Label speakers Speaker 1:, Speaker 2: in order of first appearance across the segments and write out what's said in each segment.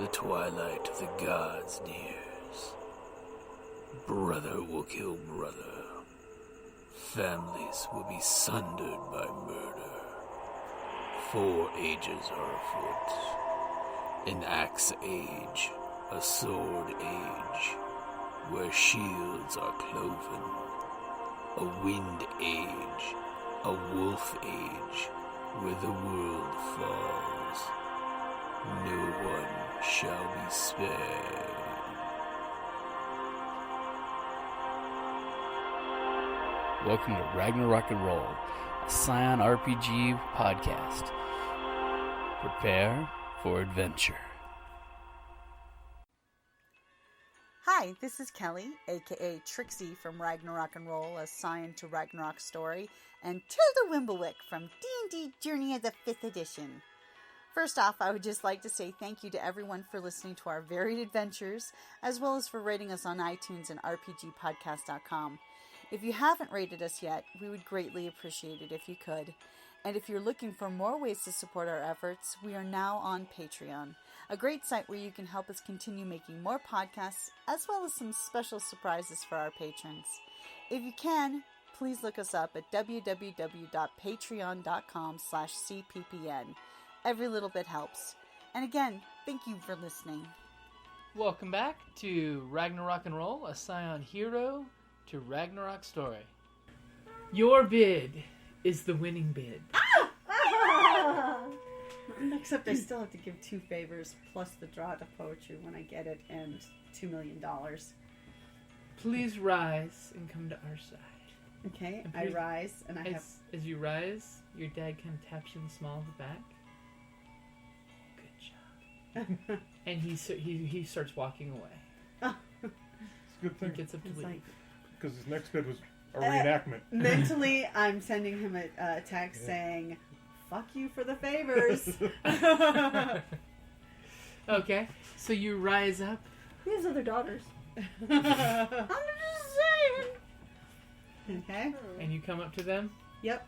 Speaker 1: the twilight of the gods nears, brother will kill brother. Families will be sundered by murder. 4 ages are afoot. An axe age, a sword age, where shields are cloven. A wind age, a wolf age, where the world falls. No one shall be spared.
Speaker 2: Welcome to Ragnarok and Roll, a Scion RPG podcast. Prepare for adventure.
Speaker 3: Hi, this is Kellie, aka Trixie from Ragnarok and Roll, a Scion to Ragnarok story, and Tilda Wimblewick from D&D Journey of the 5th Edition. First off, I would just like to say thank you to everyone for listening to our varied adventures, as well as for rating us on iTunes and RPGpodcast.com. If you haven't rated us yet, we would greatly appreciate it if you could. And if you're looking for more ways to support our efforts, we are now on Patreon, a great site where you can help us continue making more podcasts, as well as some special surprises for our patrons. If you can, please look us up at www.patreon.com/cppn. Every little bit helps. And again, thank you for listening.
Speaker 4: Welcome back to Ragnarok and Roll, a Scion Hero to Ragnarok story. Your bid is the winning bid.
Speaker 3: Except I still have to give 2 favors plus the draw to poetry when I get it and $2 million.
Speaker 4: Please rise and come to our side.
Speaker 3: Okay,
Speaker 4: And
Speaker 3: I rise and I have...
Speaker 4: As you rise, your dad kind of taps you in the small of the back. Good job. And he starts walking away.
Speaker 5: It's a good
Speaker 4: He
Speaker 5: thing,
Speaker 4: gets up to leave.
Speaker 5: because his next bid was a reenactment.
Speaker 3: Mentally, I'm sending him a text saying, fuck you for the favors.
Speaker 4: Okay, so you rise up.
Speaker 6: He has other daughters.
Speaker 3: I'm just saying. Okay.
Speaker 4: And you come up to them.
Speaker 3: Yep.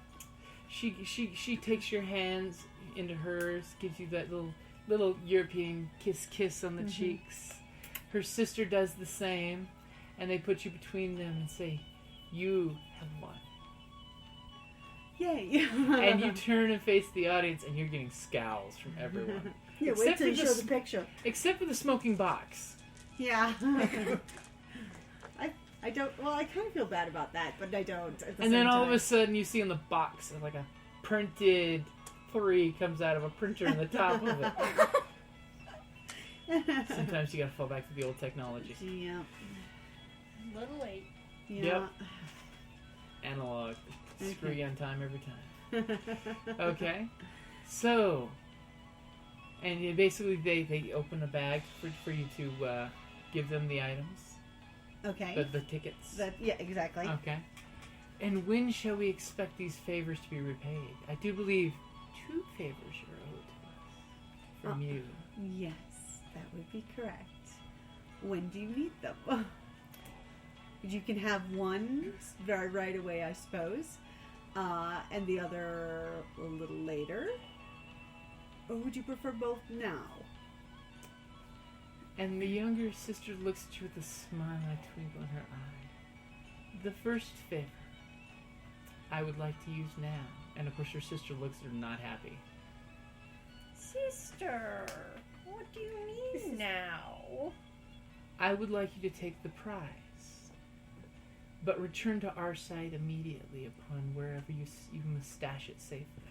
Speaker 4: She takes your hands into hers, gives you that little European kiss on the cheeks. Her sister does the same, and they put you between them and say, "You have won."
Speaker 3: Yay.
Speaker 4: And you turn and face the audience, and you're getting scowls from everyone.
Speaker 6: Yeah,
Speaker 4: Except
Speaker 6: wait till you
Speaker 4: for
Speaker 6: show
Speaker 4: the
Speaker 6: the picture.
Speaker 4: Except for the smoking box.
Speaker 3: Yeah. I don't... Well, I kind of feel bad about that, but I don't.
Speaker 4: And then all of a sudden, you see on the box, like a printed 3 comes out of a printer in the top of it. Sometimes you gotta fall back to the old technology.
Speaker 3: Yeah.
Speaker 6: A little late.
Speaker 3: Yeah.
Speaker 4: Yep. Analog. Screw you on time every time. Okay. So, and basically they open a bag for you to give them the items.
Speaker 3: Okay.
Speaker 4: The tickets.
Speaker 3: Yeah, exactly.
Speaker 4: Okay. And when shall we expect these favors to be repaid? I do believe 2 favors are owed to us from you.
Speaker 3: Yes, that would be correct. When do you need them? You can have one right away, I suppose, and the other a little later. Or would you prefer both now?
Speaker 4: And the younger sister looks at you with a smile and a twinkle in her eye. The first favor I would like to use now. And of course her sister looks at her not happy.
Speaker 6: Sister, what do you mean now?
Speaker 4: I would like you to take the prize, but return to our side immediately upon wherever you must stash it safely.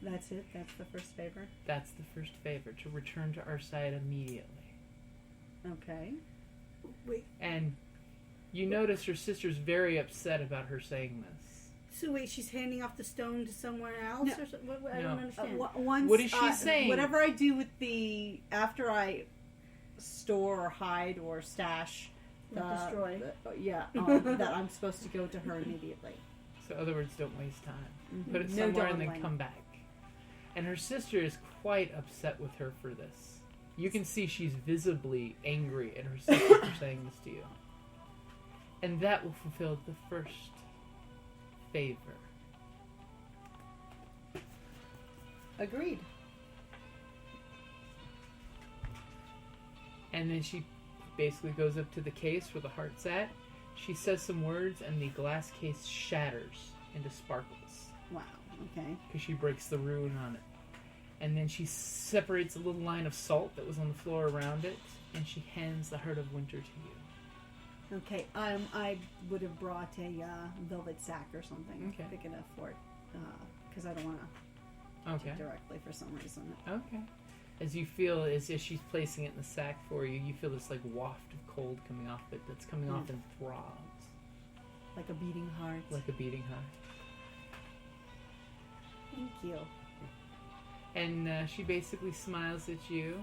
Speaker 3: That's it? That's the first favor?
Speaker 4: That's the first favor, to return to our side immediately.
Speaker 3: Okay.
Speaker 6: Wait,
Speaker 4: And you notice her sister's very upset about her saying this.
Speaker 6: so wait, she's handing off the stone to someone else?
Speaker 3: No.
Speaker 6: Or so, I
Speaker 4: No.
Speaker 6: don't understand.
Speaker 3: Once,
Speaker 4: What is she saying?
Speaker 3: Whatever I do with after I store or hide or stash,
Speaker 6: Destroy.
Speaker 3: that I'm supposed to go to her immediately.
Speaker 4: So in other words, don't waste time.
Speaker 3: Mm-hmm.
Speaker 4: Put it
Speaker 3: No
Speaker 4: somewhere and then
Speaker 3: dawdling.
Speaker 4: come back. And her sister is quite upset with her for this. You can see she's visibly angry at her sister for saying this to you. And that will fulfill the first favor.
Speaker 3: Agreed.
Speaker 4: And then she basically goes up to the case where the heart's at. She says some words, and the glass case shatters into sparkles.
Speaker 3: Wow. Okay.
Speaker 4: Because she breaks the rune on it. And then she separates a little line of salt that was on the floor around it, and she hands the Heart of Winter to you.
Speaker 7: Okay. I would have brought a velvet sack or something big enough for it, because I don't want to take directly for some reason.
Speaker 4: Okay. As you feel, as she's placing it in the sack for you, you feel this like waft of cold coming off it that's coming off in throbs.
Speaker 7: Like a beating heart.
Speaker 4: Like a beating heart.
Speaker 7: Thank you.
Speaker 4: And she basically smiles at you,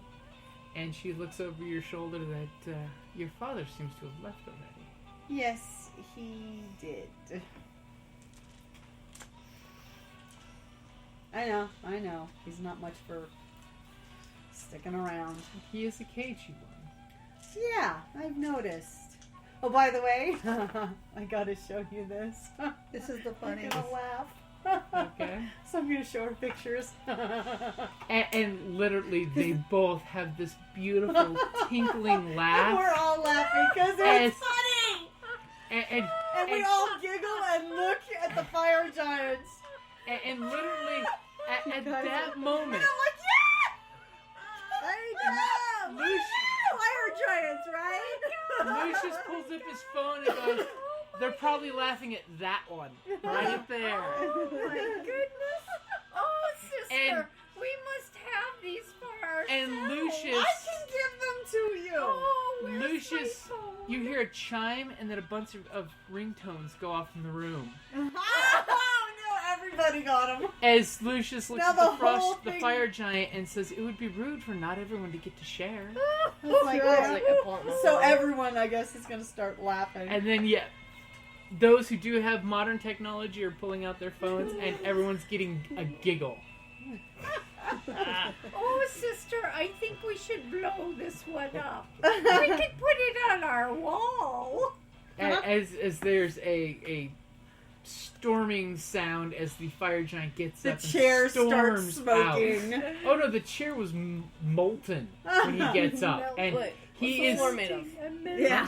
Speaker 4: and she looks over your shoulder that your father seems to have left already.
Speaker 3: Yes, he did. I know. He's not much for sticking around.
Speaker 4: He is a cagey one.
Speaker 3: Yeah, I've noticed. Oh, by the way, I gotta show you this.
Speaker 7: This is the
Speaker 3: I'm
Speaker 7: funniest.
Speaker 3: gonna laugh.
Speaker 4: Okay.
Speaker 3: So I'm gonna show her pictures.
Speaker 4: And literally, they both have this beautiful tinkling laugh.
Speaker 3: And we're all laughing because it's funny.
Speaker 4: And
Speaker 3: we all giggle and look at the fire giants.
Speaker 4: And literally, at that moment,
Speaker 3: And I'm like, yeah! I know! Fire giants, right?
Speaker 4: Lucius pulls up his phone and goes, "They're probably laughing at that one right there."
Speaker 6: Oh my goodness. Oh, sister,
Speaker 4: And-
Speaker 6: we must have these for ourselves.
Speaker 4: And Lucius,
Speaker 3: I can give them to you.
Speaker 6: Oh, where's
Speaker 4: Lucius,
Speaker 6: my phone?
Speaker 4: you hear a chime and then a bunch of ringtones go off in the room.
Speaker 3: Oh no, everybody got them.
Speaker 4: As Lucius looks
Speaker 3: Now
Speaker 4: at
Speaker 3: the
Speaker 4: the
Speaker 3: whole
Speaker 4: the
Speaker 3: thing-
Speaker 4: fire giant and says, "It would be rude for not everyone to get to share."
Speaker 3: It's like,
Speaker 7: Right.
Speaker 3: so everyone, I guess, is going to start laughing.
Speaker 4: And then, those who do have modern technology are pulling out their phones, and everyone's getting a giggle.
Speaker 6: Oh, sister, I think we should blow this one up. We could put it on our wall.
Speaker 4: As there's a storming sound as the fire giant gets
Speaker 3: the
Speaker 4: up and
Speaker 3: chair starts
Speaker 4: storms
Speaker 3: smoking.
Speaker 4: out. Oh no, the chair was molten when he gets up, and
Speaker 8: Wait,
Speaker 4: he
Speaker 8: what's the
Speaker 4: is.
Speaker 8: floor made of?
Speaker 3: Yeah.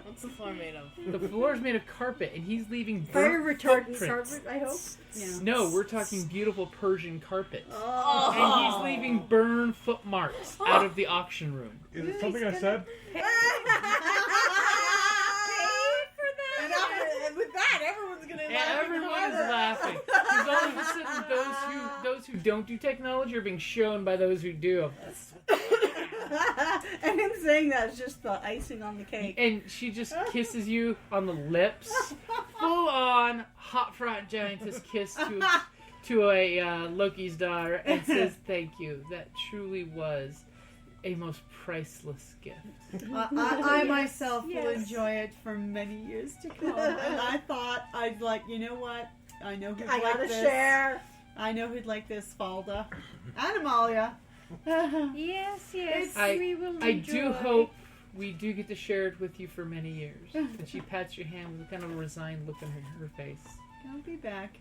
Speaker 8: What's the floor made of?
Speaker 4: The floor is made of carpet, and he's leaving
Speaker 6: Fire
Speaker 4: burnt
Speaker 6: retardant
Speaker 4: footprints.
Speaker 6: carpet, I hope.
Speaker 3: Yeah.
Speaker 4: No, we're talking beautiful Persian carpet.
Speaker 3: Oh.
Speaker 4: And he's leaving burn footmarks out of the auction room.
Speaker 5: Is it something I said?
Speaker 3: And with that, everyone's going to
Speaker 4: And
Speaker 3: laugh.
Speaker 4: everyone is laughing. Because all of a sudden, those who don't do technology are being shown by those who do.
Speaker 7: And him saying that is just the icing on the cake.
Speaker 4: And she just kisses you on the lips. Full on hot front giantess kiss to a Loki's daughter, and says, "Thank you. That truly was a most priceless gift."
Speaker 3: I myself will
Speaker 6: Yes.
Speaker 3: enjoy it for many years to come. And I thought, I'd like, you know what? I know who'd
Speaker 7: I
Speaker 3: like
Speaker 7: gotta
Speaker 3: this.
Speaker 7: share.
Speaker 3: I know who'd like this, Falda. And Amalia.
Speaker 6: Yes, yes,
Speaker 4: I-
Speaker 6: we will
Speaker 4: I do
Speaker 6: enjoy.
Speaker 4: hope we do get to share it with you for many years. And she pats your hand with a kind of a resigned look on her face.
Speaker 3: I'll be back.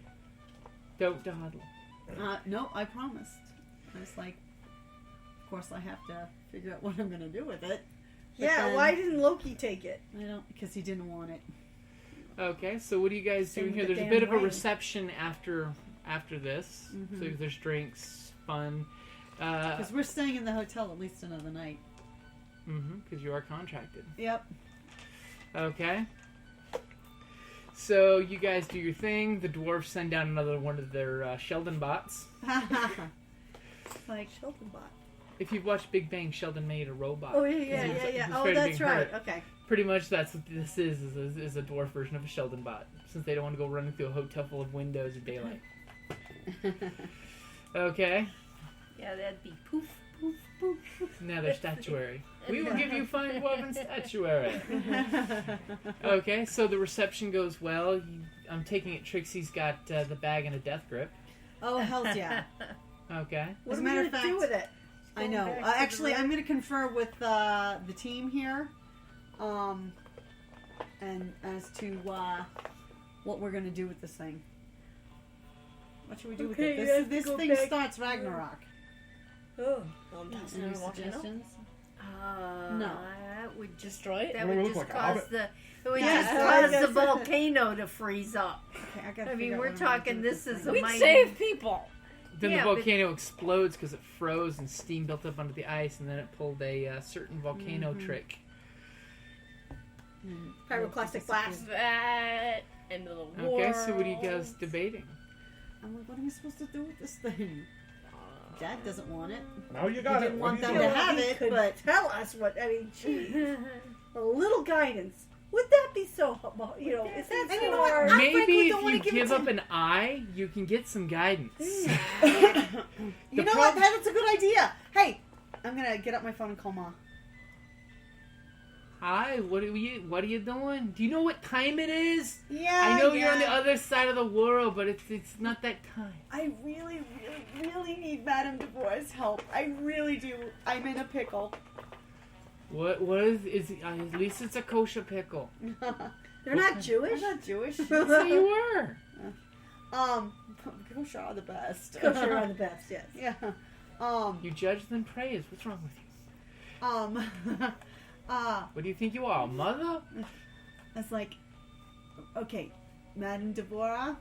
Speaker 4: Don't dawdle.
Speaker 3: No, I promised. I was like, of course I have to figure out what I'm going to do with it. But
Speaker 7: Yeah,
Speaker 3: then-
Speaker 7: why didn't Loki take it?
Speaker 3: I don't, because he didn't want it.
Speaker 4: Okay, so what are you guys
Speaker 7: Same
Speaker 4: doing
Speaker 7: with
Speaker 4: here?
Speaker 7: the
Speaker 4: There's a bit
Speaker 7: damn
Speaker 4: of a
Speaker 7: way.
Speaker 4: reception after this.
Speaker 3: Mhm.
Speaker 4: So there's drinks, fun.
Speaker 3: Because we're staying in the hotel at least another night.
Speaker 4: Because you are contracted.
Speaker 3: Yep.
Speaker 4: Okay. So you guys do your thing. The dwarves send down another one of their Sheldon bots.
Speaker 7: Like Shelton bot.
Speaker 4: If you've watched Big Bang, Sheldon made a robot.
Speaker 7: Oh, yeah.
Speaker 4: He's
Speaker 7: Oh,
Speaker 4: afraid of
Speaker 7: that's
Speaker 4: being
Speaker 7: right.
Speaker 4: hurt.
Speaker 7: Okay.
Speaker 4: Pretty much that's what this is a dwarf version of a Sheldon bot. Since they don't want to go running through a hotel full of windows in daylight. Okay.
Speaker 6: Yeah, that'd be poof, poof, poof.
Speaker 4: Now they're statuary. We will give you fine woven statuary. Okay, so the reception goes well. I'm taking it Trixie's got the bag and a death grip.
Speaker 3: Oh, hells yeah.
Speaker 4: Okay.
Speaker 7: What
Speaker 3: As
Speaker 7: are
Speaker 3: a
Speaker 7: we
Speaker 3: matter
Speaker 7: gonna
Speaker 3: of
Speaker 7: do
Speaker 3: fact-
Speaker 7: with it?
Speaker 3: I know.
Speaker 6: Going back to the
Speaker 3: Actually, I'm
Speaker 6: room.
Speaker 3: going to confer with the team here, and as to what we're going to do with this thing. What should we do
Speaker 7: Okay,
Speaker 3: with
Speaker 7: you
Speaker 3: it?
Speaker 7: have to
Speaker 3: This
Speaker 7: go
Speaker 3: thing
Speaker 7: back.
Speaker 3: starts Ragnarok.
Speaker 7: Oh.
Speaker 8: Well, that's
Speaker 3: Any
Speaker 8: what I want to know.
Speaker 3: suggestions?
Speaker 7: No.
Speaker 6: That would just
Speaker 8: Destroy it?
Speaker 6: That
Speaker 5: Well,
Speaker 6: would
Speaker 5: it
Speaker 6: just
Speaker 5: looks like a
Speaker 6: cause
Speaker 5: hobbit.
Speaker 6: it would
Speaker 7: Yeah,
Speaker 6: just
Speaker 7: I
Speaker 6: cause
Speaker 7: guess
Speaker 6: the
Speaker 7: so.
Speaker 6: volcano to freeze up.
Speaker 7: Okay, I gotta
Speaker 6: I mean,
Speaker 7: figure out
Speaker 6: we're
Speaker 7: what I'm gonna
Speaker 6: talking
Speaker 7: do
Speaker 6: this
Speaker 7: with
Speaker 6: is
Speaker 7: thing.
Speaker 6: a
Speaker 8: We'd
Speaker 6: mighty-
Speaker 8: save people.
Speaker 2: Then
Speaker 6: Yeah,
Speaker 2: the
Speaker 6: but-
Speaker 2: volcano explodes because it froze and steam built up under the ice, and then it pulled a certain volcano trick.
Speaker 7: Pyroclastic blast.
Speaker 8: That end of the world.
Speaker 2: Okay, so what are you guys debating?
Speaker 7: I'm like, what am I supposed to do with this thing? Dad doesn't want it.
Speaker 5: Now you
Speaker 7: He
Speaker 5: got it.
Speaker 7: didn't want
Speaker 5: What
Speaker 7: them
Speaker 5: do you
Speaker 7: to
Speaker 5: do?
Speaker 7: have
Speaker 9: He
Speaker 7: it,
Speaker 9: could
Speaker 7: but
Speaker 9: tell us what. I mean, geez, a little guidance. Would that be so? You know, is that
Speaker 7: And
Speaker 9: so
Speaker 7: you know what?
Speaker 9: hard?
Speaker 7: I frankly
Speaker 2: Maybe
Speaker 7: don't
Speaker 2: if
Speaker 7: wanna
Speaker 2: you
Speaker 7: give it
Speaker 2: give
Speaker 7: to
Speaker 2: up an eye, you can get some guidance.
Speaker 7: You
Speaker 2: The
Speaker 7: know what? That's a good idea. Hey, I'm gonna get up my phone and call Ma.
Speaker 2: Hi, what are you doing? Do you know what time it is?
Speaker 7: Yeah,
Speaker 2: I know you're on the other side of the world, but it's not that time.
Speaker 7: I really, really, really need Madame Devore's help. I really do. I'm in a pickle.
Speaker 2: What is at least it's a kosher pickle.
Speaker 9: They're not Jewish.
Speaker 7: I'm not Jewish.
Speaker 2: So you were.
Speaker 7: Kosher are the best.
Speaker 9: Kosher are the best. Yes.
Speaker 7: Yeah.
Speaker 2: You judge then praise. What's wrong with you? What do you think you are, a mother?
Speaker 7: I was like, okay, Madame Deborah,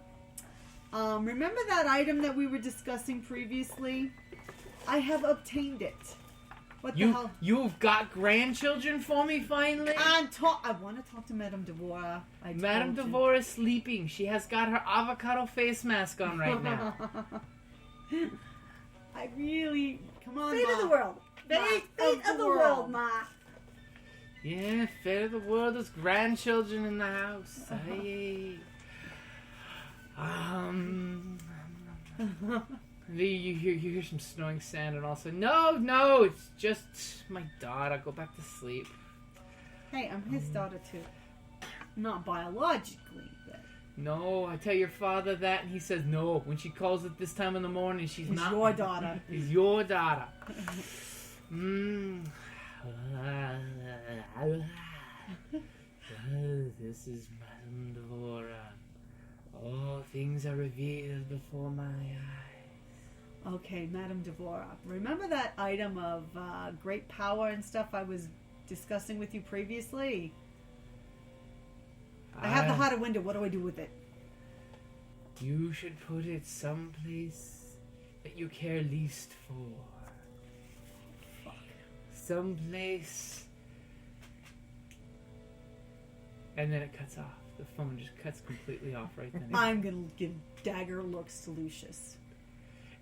Speaker 7: remember that item that we were discussing previously? I have obtained it. What the hell?
Speaker 2: You've got grandchildren for me finally?
Speaker 7: I want to talk to Madame Deborah.
Speaker 2: Madame Deborah is sleeping. She has got her avocado face mask on right now.
Speaker 7: I really... Come on,
Speaker 9: Fate
Speaker 7: Ma.
Speaker 9: of the world. Fate of the world, Ma.
Speaker 2: Yeah, fate of the world, there's grandchildren in the house. Hey. You hear some snowing sound and also, no, it's just my daughter. Go back to sleep.
Speaker 7: Hey, I'm his daughter too. Not biologically, but...
Speaker 2: No, I tell your father that, and he says no. When she calls at this time in the morning, she's
Speaker 7: He's
Speaker 2: not
Speaker 7: your daughter.
Speaker 2: He's your daughter. This is Madame Devora. All things are revealed before my eyes.
Speaker 7: Okay, Madame Deborah. Remember that item of great power and stuff I was discussing with you previously? I have the hotter window. What do I do with it?
Speaker 2: You should put it someplace that you care least for. Someplace. And then it cuts off. The phone just cuts completely off right then.
Speaker 7: I'm gonna give dagger looks to Lucius.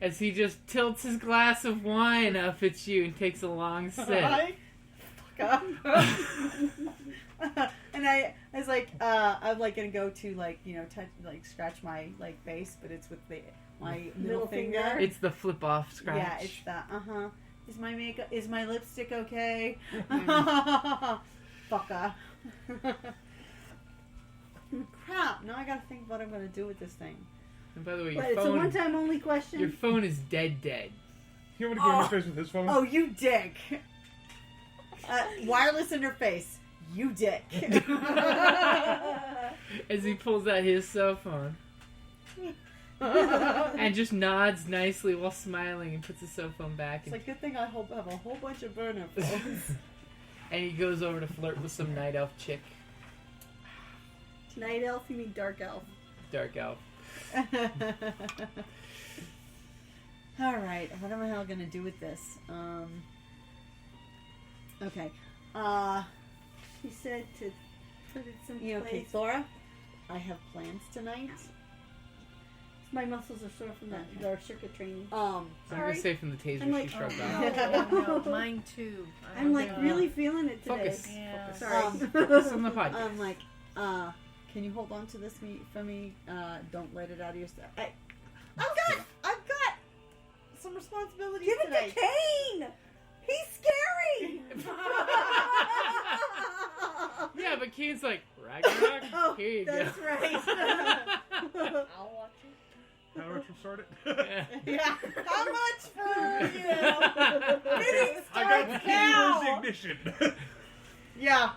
Speaker 2: As he just tilts his glass of wine up at you and takes a long sip.
Speaker 7: Fuck up. And I was like, I'm like gonna go to like, you know, touch, like scratch my like face, but it's with my middle finger.
Speaker 2: It's the flip off scratch.
Speaker 7: Yeah, it's that. Is my makeup? Is my lipstick okay? Fucker. Crap! Now I gotta think what I'm gonna do with this thing.
Speaker 2: And by the way,
Speaker 9: But
Speaker 2: your
Speaker 9: it's a
Speaker 2: phone,
Speaker 9: one-time only question.
Speaker 2: your phone is dead.
Speaker 5: You want me to go in his face with his phone?
Speaker 7: Oh, you dick! Wireless interface. You dick.
Speaker 2: As he pulls out his cell phone. And just nods nicely while smiling and puts his cell phone back.
Speaker 7: It's
Speaker 2: And,
Speaker 7: like, good thing I have a whole bunch of burner phones.
Speaker 2: and he goes over to flirt with some night elf chick.
Speaker 9: Night elf, you mean dark elf.
Speaker 2: Dark elf.
Speaker 7: Alright, what am I hell gonna do with this? Okay.
Speaker 9: He said to put it someplace.
Speaker 7: You know, okay, Thora, I have plans tonight.
Speaker 9: My muscles are sore from that our circuit training.
Speaker 2: I'm going to say from the taser
Speaker 9: I'm like,
Speaker 2: she shrugged
Speaker 6: No,
Speaker 2: off.
Speaker 6: no, mine too.
Speaker 9: I'm like really feeling it today.
Speaker 2: Focus.
Speaker 6: Yeah.
Speaker 9: Sorry.
Speaker 2: Focus on the podcast.
Speaker 7: I'm like, can you hold on to this for me? Don't let it out of your stuff. I've got some responsibilities
Speaker 9: Give it
Speaker 7: today.
Speaker 9: to Kane. He's scary.
Speaker 2: Yeah, but Kane's like, Ragnarok?
Speaker 9: Oh,
Speaker 2: Here you
Speaker 9: that's
Speaker 2: go.
Speaker 9: right.
Speaker 8: I'll watch it.
Speaker 5: Now that you started?
Speaker 7: Yeah. How much for you?
Speaker 5: I got the key. Where's the ignition?
Speaker 7: Yeah.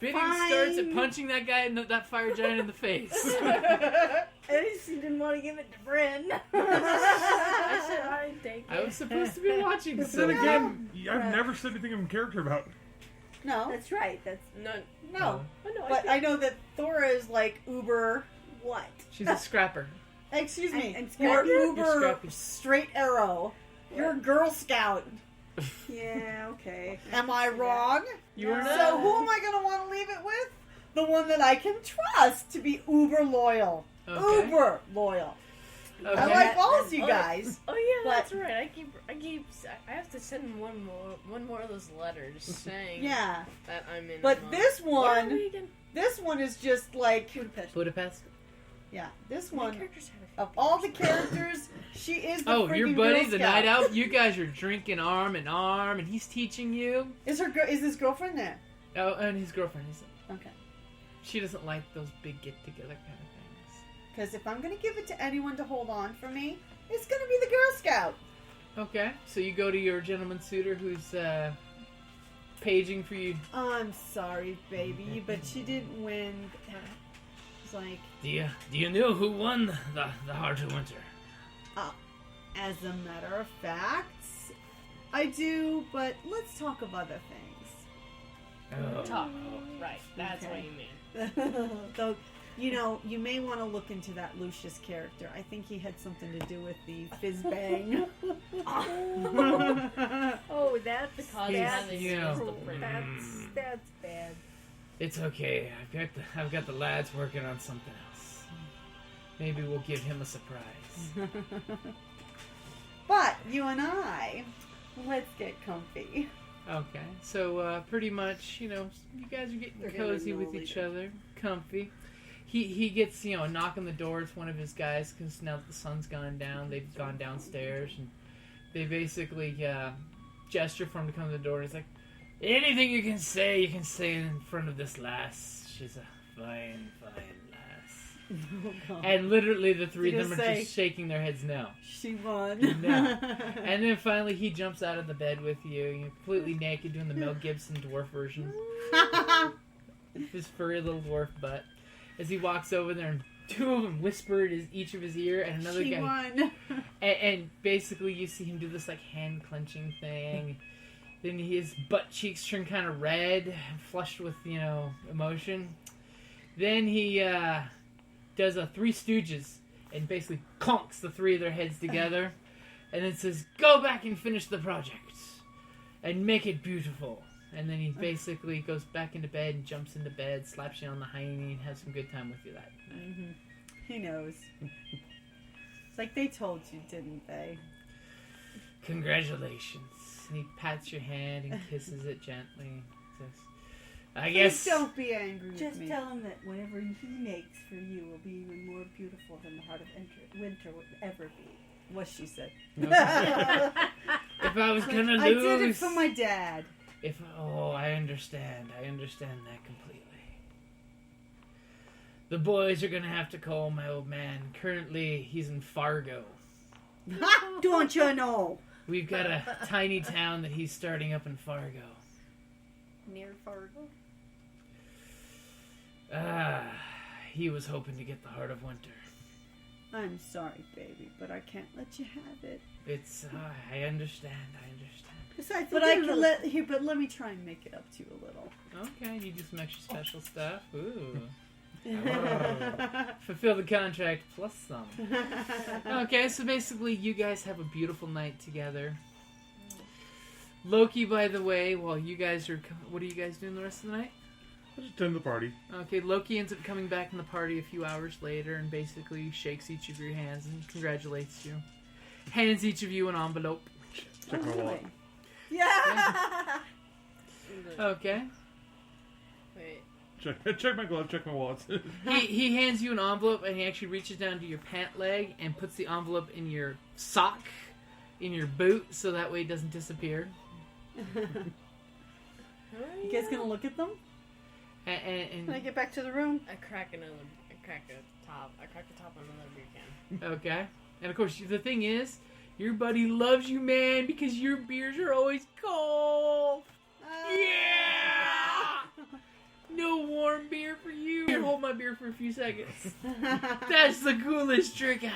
Speaker 4: Fitting
Speaker 7: Fine.
Speaker 4: starts at punching that guy, that fire giant in the face.
Speaker 9: At least you didn't want to give it to Bryn.
Speaker 8: I said I'd take it.
Speaker 4: I was supposed to be watching
Speaker 5: But
Speaker 4: so
Speaker 5: then again, I've never said anything in character about.
Speaker 7: No.
Speaker 9: That's right. That's
Speaker 8: No.
Speaker 7: No.
Speaker 8: Oh, no,
Speaker 7: But I know that Thora is like uber.
Speaker 9: what?
Speaker 4: She's a scrapper.
Speaker 7: Excuse me.
Speaker 9: And
Speaker 7: You're
Speaker 9: Scrappy?
Speaker 7: uber
Speaker 4: You're Scrappy.
Speaker 7: straight arrow. You're a Girl Scout.
Speaker 9: Yeah. Okay.
Speaker 7: Am I wrong?
Speaker 4: You are
Speaker 7: So
Speaker 4: not.
Speaker 7: who am I going to want to leave it with? The one that I can trust to be uber loyal.
Speaker 4: Okay.
Speaker 7: Uber loyal. I
Speaker 4: Okay.
Speaker 7: like all of you
Speaker 8: Oh,
Speaker 7: guys.
Speaker 8: Oh yeah,
Speaker 7: But-
Speaker 8: that's right. I have to send one more of those letters saying
Speaker 7: Yeah.
Speaker 8: that I'm in.
Speaker 7: But
Speaker 8: a month.
Speaker 7: this
Speaker 8: What are
Speaker 7: one,
Speaker 8: we again?
Speaker 7: this one is just like,
Speaker 4: Budapest?
Speaker 7: yeah, this
Speaker 8: My
Speaker 7: one,
Speaker 8: characters had a
Speaker 7: of all the characters, she is the
Speaker 4: Oh, your
Speaker 7: freaking
Speaker 4: buddy,
Speaker 7: Girl
Speaker 4: the
Speaker 7: Scout.
Speaker 4: night out? You guys are drinking arm in arm, and he's teaching you.
Speaker 7: Is his girlfriend there?
Speaker 4: Oh, and his girlfriend.
Speaker 7: Okay.
Speaker 4: She doesn't like those big get-together kind of things.
Speaker 7: Because if I'm going to give it to anyone to hold on for me, it's going to be the Girl Scout.
Speaker 4: Okay, so you go to your gentleman suitor who's paging for you.
Speaker 7: I'm sorry, baby, but she didn't win. It's like,
Speaker 1: Do you know who won the Heart of Winter?
Speaker 7: as a matter of fact, I do, but let's talk of other things.
Speaker 1: Oh.
Speaker 8: Talk. Oh, right. That's
Speaker 7: Okay.
Speaker 8: what you mean.
Speaker 7: Though, you know, you may want to look into that Lucius character. I think he had something to do with the fizz bang.
Speaker 9: Oh, that's
Speaker 8: Because
Speaker 9: that's
Speaker 8: they
Speaker 4: you know,
Speaker 8: the print.
Speaker 9: that's bad.
Speaker 1: It's okay. I've got the lads working on something else.
Speaker 4: Maybe we'll give him a surprise.
Speaker 7: But you and I, let's get comfy.
Speaker 4: Okay, so pretty much, you know, you guys are getting
Speaker 9: They're gonna
Speaker 4: cozy
Speaker 9: know
Speaker 4: with each
Speaker 9: later.
Speaker 4: other, comfy. He gets, you know, a knock on the door. It's one of his guys, because now that the sun's gone down, they've gone downstairs, and they basically gesture for him to come to the door. He's like,
Speaker 1: Anything you can say in front of this lass. She's a fine lass.
Speaker 7: Oh, God.
Speaker 4: and literally the three of
Speaker 7: You're
Speaker 4: them are
Speaker 7: gonna
Speaker 4: just
Speaker 7: say-
Speaker 4: shaking their heads no.
Speaker 7: She won.
Speaker 4: No. And then finally he jumps out of the bed with you, you're completely naked, doing the Mel Gibson dwarf version. His furry little dwarf butt. As he walks over there, and two of them whisper in each of his ear, and another
Speaker 7: She
Speaker 4: guy.
Speaker 7: won.
Speaker 4: And basically, you see him do this like hand clenching thing. Then his butt cheeks turn kind of red, flushed with, you know, emotion. Then he does a Three Stooges and basically conks the three of their heads together, and then says, "Go back and finish the project and make it beautiful." And then he basically goes back into bed and jumps into bed, slaps you on the hiney, and has some good time with you that night.
Speaker 7: Mm-hmm. He knows. It's like they told you, didn't they?
Speaker 4: Congratulations. And he pats your hand and kisses it gently. Says, I
Speaker 7: Please
Speaker 4: guess.
Speaker 7: don't be angry with
Speaker 9: Just
Speaker 7: me.
Speaker 9: tell him that whatever he makes for you will be even more beautiful than the heart of winter would ever be.
Speaker 7: What she said.
Speaker 4: If I was gonna lose.
Speaker 7: I did it for my dad.
Speaker 4: I understand. I understand that completely. The boys are gonna have to call my old man. Currently, he's in Fargo.
Speaker 9: Don't you know?
Speaker 4: We've got a tiny town that he's starting up in Fargo.
Speaker 8: Near Fargo.
Speaker 4: He was hoping to get the Heart of Winter.
Speaker 7: I'm sorry, baby, but I can't let you have it.
Speaker 4: It's, I understand.
Speaker 9: Besides,
Speaker 7: But I can let here. But let me try and make it up to you a little.
Speaker 4: Okay, you do some extra special stuff. Ooh. Fulfill the contract plus some. Okay, so basically you guys have a beautiful night together. Loki, by the way, while you guys are... What are you guys doing the rest of the night?
Speaker 5: Let's attend the party.
Speaker 4: Okay, Loki ends up coming back in the party a few hours later and basically shakes each of your hands and congratulates you. Hands each of you an envelope.
Speaker 5: Check my wallet.
Speaker 9: Yeah.
Speaker 4: Okay.
Speaker 8: Wait.
Speaker 5: Check my glove. Check my wallet.
Speaker 4: He hands you an envelope and he actually reaches down to your pant leg and puts the envelope in your sock, in your boot, so that way it doesn't disappear.
Speaker 7: You guys gonna look at them?
Speaker 4: And
Speaker 9: When I get back to the room,
Speaker 8: I crack the top on another beer can.
Speaker 4: okay. And of course, the thing is, your buddy loves you, man, because your beers are always cold. Yeah! No here for a few seconds. That's the coolest trick ever.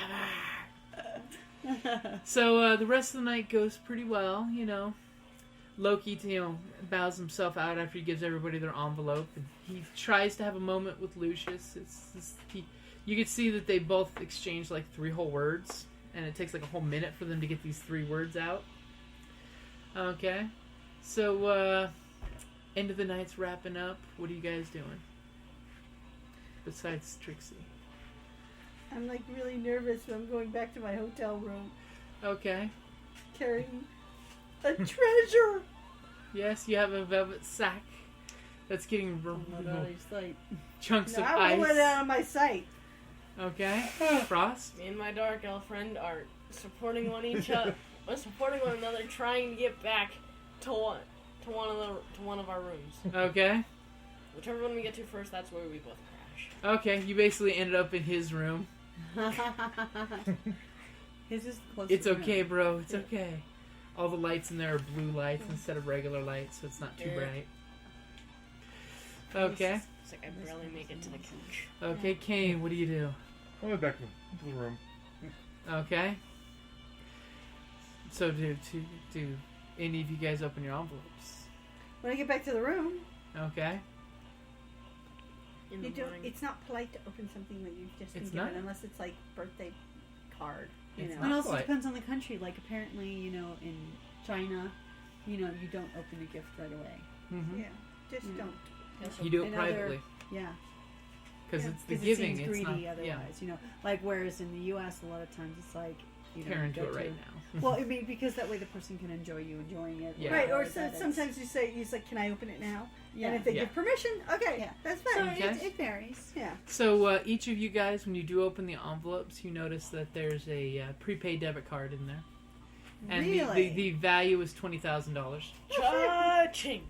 Speaker 4: So the rest of the night goes pretty well, you know. Loki, bows himself out after he gives everybody their envelope, and he tries to have a moment with Lucius. You can see that they both exchange like 3 whole words, and it takes like a whole minute for them to get these 3 words out. Okay, so end of the night's wrapping up. What are you guys doing? Besides Trixie.
Speaker 9: I'm like really nervous when I'm going back to my hotel room
Speaker 4: Okay.
Speaker 9: carrying a treasure.
Speaker 4: Yes, you have a velvet sack that's getting
Speaker 7: Not out of your sight.
Speaker 4: chunks
Speaker 9: No,
Speaker 4: of
Speaker 9: I won't let it
Speaker 4: ice.
Speaker 9: out of my sight.
Speaker 4: Okay. Frost.
Speaker 8: Me and my dark elf friend are supporting one another, trying to get back to one of our rooms.
Speaker 4: Okay.
Speaker 8: Whichever one we get to first, that's where we both crash.
Speaker 4: Okay. You basically ended up in his room.
Speaker 7: His is close.
Speaker 4: It's okay, bro. It's okay. All the lights in there are blue lights instead of regular lights, so it's not too
Speaker 8: Yeah.
Speaker 4: bright. Okay.
Speaker 8: It's like I barely make it to the couch.
Speaker 4: Okay, Kane, what do you do?
Speaker 5: I went back to the room.
Speaker 4: Okay. So do any of you guys open your envelopes?
Speaker 9: When I get back to the room,
Speaker 4: Okay.
Speaker 8: In the
Speaker 9: you don't.
Speaker 8: morning.
Speaker 9: It's not polite to open something that you've just been
Speaker 4: It's
Speaker 9: given,
Speaker 4: not?
Speaker 9: unless it's like birthday card. You
Speaker 4: It's
Speaker 9: know.
Speaker 7: And
Speaker 4: not
Speaker 7: also
Speaker 4: quite.
Speaker 7: depends on the country. Like apparently, you know, in China, you know, you don't open a gift right away.
Speaker 4: Mm-hmm.
Speaker 9: Yeah, just
Speaker 7: Yeah.
Speaker 9: don't.
Speaker 4: You do it
Speaker 7: In other-
Speaker 4: privately
Speaker 7: Yeah,
Speaker 4: because
Speaker 9: Yeah,
Speaker 4: it's the
Speaker 7: because
Speaker 4: giving.
Speaker 7: it seems
Speaker 4: It's
Speaker 7: greedy
Speaker 4: not.
Speaker 7: otherwise.
Speaker 4: Yeah.
Speaker 7: You know, like whereas in the U.S. a lot of times it's like you know,
Speaker 4: Tearing
Speaker 7: you
Speaker 4: to
Speaker 7: go
Speaker 4: it right now.
Speaker 7: Well, I mean, because that way the person can enjoy you enjoying it.
Speaker 4: Yeah.
Speaker 9: Right, or
Speaker 7: that
Speaker 9: so
Speaker 7: it's-
Speaker 9: sometimes you say, he's like, "Can I open it now?"
Speaker 7: Yeah.
Speaker 9: And if they
Speaker 4: Yeah.
Speaker 9: give permission, okay,
Speaker 7: Yeah.
Speaker 9: that's
Speaker 7: So
Speaker 9: fine.
Speaker 4: Okay.
Speaker 7: it varies.
Speaker 9: Yeah.
Speaker 4: So each of you guys, when you do open the envelopes, you notice that there's a prepaid debit card in there, and
Speaker 9: Really?
Speaker 4: the value is $20,000.
Speaker 8: Cha-ching!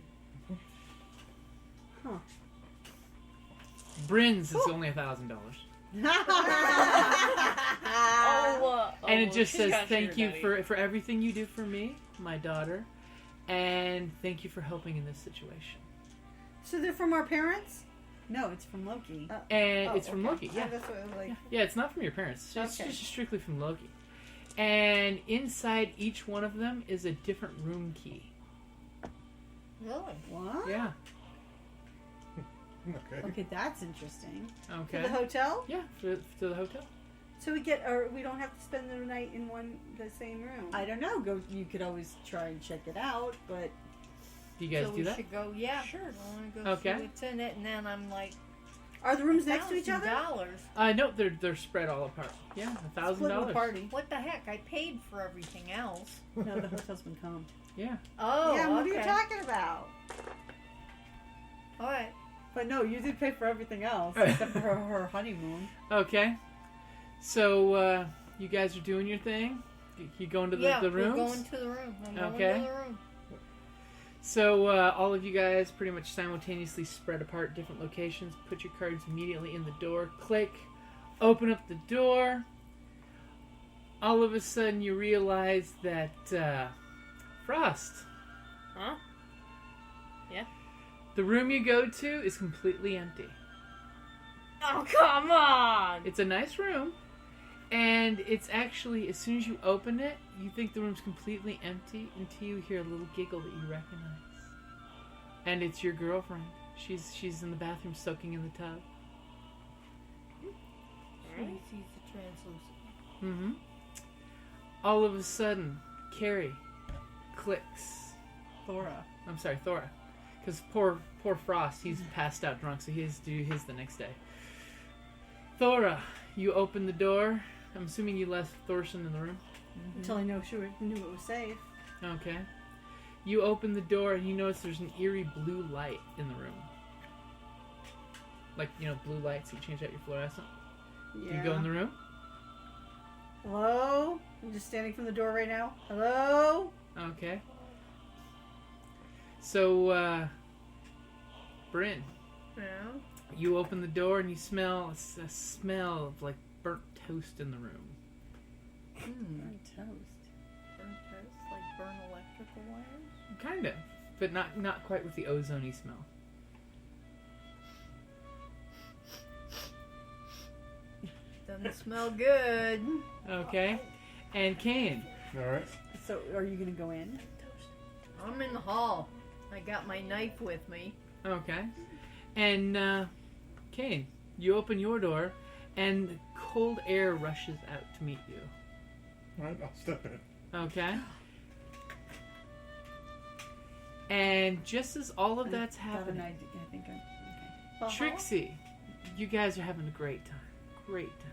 Speaker 4: Bryn's is only $1,000, and it just
Speaker 8: she's
Speaker 4: says
Speaker 8: got
Speaker 4: thank
Speaker 8: sugar
Speaker 4: you
Speaker 8: daddy.
Speaker 4: for everything you do for me, my daughter, and thank you for helping in this situation.
Speaker 9: So they're from our parents.
Speaker 7: No, it's from Loki.
Speaker 4: And
Speaker 9: Oh,
Speaker 4: it's from
Speaker 9: okay.
Speaker 4: Loki. Yeah.
Speaker 9: That's what I was like.
Speaker 4: Yeah, it's not from your parents. It's
Speaker 9: Okay.
Speaker 4: just strictly from Loki. And inside each one of them is a different room key.
Speaker 9: Really?
Speaker 7: What?
Speaker 4: Yeah.
Speaker 5: Okay.
Speaker 7: Okay, that's interesting.
Speaker 9: To
Speaker 4: Okay.
Speaker 9: the hotel.
Speaker 4: Yeah, to the hotel.
Speaker 9: So we don't have to spend the night in the same room.
Speaker 7: I don't know. You could always try and check it out, but
Speaker 4: Do you guys
Speaker 6: so
Speaker 4: do
Speaker 6: we
Speaker 4: that?
Speaker 6: should go. Yeah, sure. I want to go
Speaker 4: Okay.
Speaker 6: see what's in it, and then I'm like,
Speaker 9: Are the rooms next to each other?
Speaker 6: $1,000.
Speaker 4: No, they're spread all apart. Yeah,
Speaker 9: Split the
Speaker 4: $1,000.
Speaker 9: party.
Speaker 6: What the heck? I paid for everything else.
Speaker 7: no, the hotel's been calm.
Speaker 4: Yeah.
Speaker 6: Oh,
Speaker 9: yeah. What are you
Speaker 6: okay.
Speaker 9: talking about?
Speaker 6: All right.
Speaker 7: But no, you did pay for everything else except for her honeymoon.
Speaker 4: Okay. So you guys are doing your thing. You going to the rooms?
Speaker 6: we're going to the room. I'm
Speaker 4: Okay.
Speaker 6: going to the room.
Speaker 4: So all of you guys pretty much simultaneously spread apart different locations. Put your cards immediately in the door. Click. Open up the door. All of a sudden you realize that Frost.
Speaker 8: Huh?
Speaker 4: The room you go to is completely empty.
Speaker 8: Oh, come on!
Speaker 4: It's a nice room. And it's actually, as soon as you open it, you think the room's completely empty until you hear a little giggle that you recognize. And it's your girlfriend. She's in the bathroom soaking in the tub.
Speaker 6: She sees the translucent.
Speaker 4: Mm-hmm. All of a sudden, Kerrie clicks.
Speaker 7: Thora.
Speaker 4: I'm sorry, Thora. Because poor Frost, he's passed out drunk, so he has to do his the next day. Thora, you open the door. I'm assuming you left Thorson in the room.
Speaker 9: Until I knew it was safe.
Speaker 4: Okay. You open the door and you notice there's an eerie blue light in the room. Like, blue lights, you change out your fluorescent.
Speaker 9: Yeah.
Speaker 4: You go in the room.
Speaker 9: Hello? I'm just standing from the door right now. Hello?
Speaker 4: Okay. So, Bryn,
Speaker 6: Yeah.
Speaker 4: you open the door and you smell a smell of like burnt toast in the room.
Speaker 7: Burnt toast.
Speaker 6: Burn toast, like burn electrical wires.
Speaker 4: Kind of, but not quite with the ozone-y smell.
Speaker 6: Doesn't smell good.
Speaker 4: Okay. And Kane.
Speaker 5: Alright.
Speaker 7: So, are you gonna go in?
Speaker 6: I'm in the hall. I got my knife with me.
Speaker 4: Okay. And, Kane, you open your door, and cold air rushes out to meet you.
Speaker 5: Alright, I'll step in.
Speaker 4: Okay. And just as all of that's
Speaker 7: Got an
Speaker 4: happening,
Speaker 7: idea. I think I'm okay.
Speaker 4: Trixie, you guys are having a great time. Great time.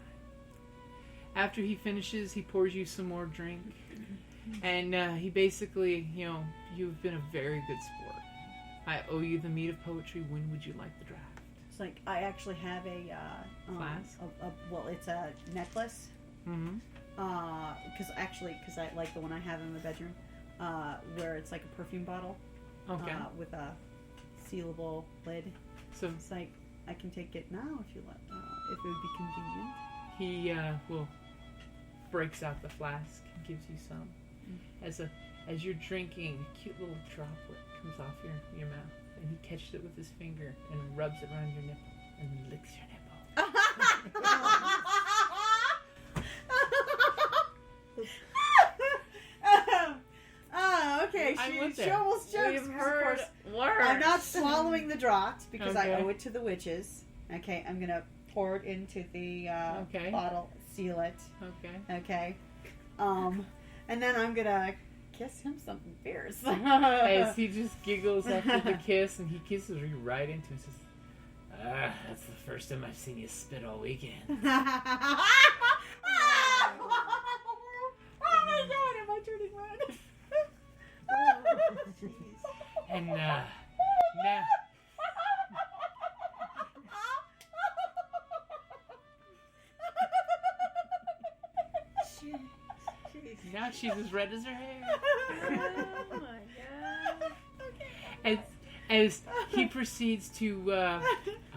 Speaker 4: After he finishes, he pours you some more drink. And he basically, you've been a very good sport. I owe you the meat of poetry. When would you like the draft?
Speaker 7: It's like I actually have a
Speaker 4: Flask?
Speaker 7: Well, it's a necklace.
Speaker 4: Mm-hmm.
Speaker 7: Because I like the one I have in the bedroom, where it's like a perfume bottle.
Speaker 4: Okay.
Speaker 7: With a sealable lid.
Speaker 4: So
Speaker 7: It's like I can take it now if you like, if it would be convenient.
Speaker 4: he breaks out the flask and gives you some. As you're drinking, a cute little droplet comes off your mouth, and he catches it with his finger and rubs it around your nipple and licks your nipple.
Speaker 7: Okay.
Speaker 4: I
Speaker 7: She
Speaker 4: went there.
Speaker 7: almost jokes.
Speaker 8: We've
Speaker 7: of
Speaker 8: heard
Speaker 7: course.
Speaker 8: words.
Speaker 7: I'm not swallowing the draught because I
Speaker 4: Okay.
Speaker 7: owe it to the witches. Okay, I'm gonna pour it into the
Speaker 4: Okay.
Speaker 7: bottle, seal it.
Speaker 4: Okay.
Speaker 7: Okay, and then I'm gonna kiss him something fierce.
Speaker 4: As he just giggles after the kiss, and he kisses you right into it and says, that's the first time I've seen you spit all weekend.
Speaker 7: Oh my god, am I turning red?
Speaker 4: And now, now she's as red as her hair.
Speaker 6: Oh my god.
Speaker 4: As he proceeds to, I'll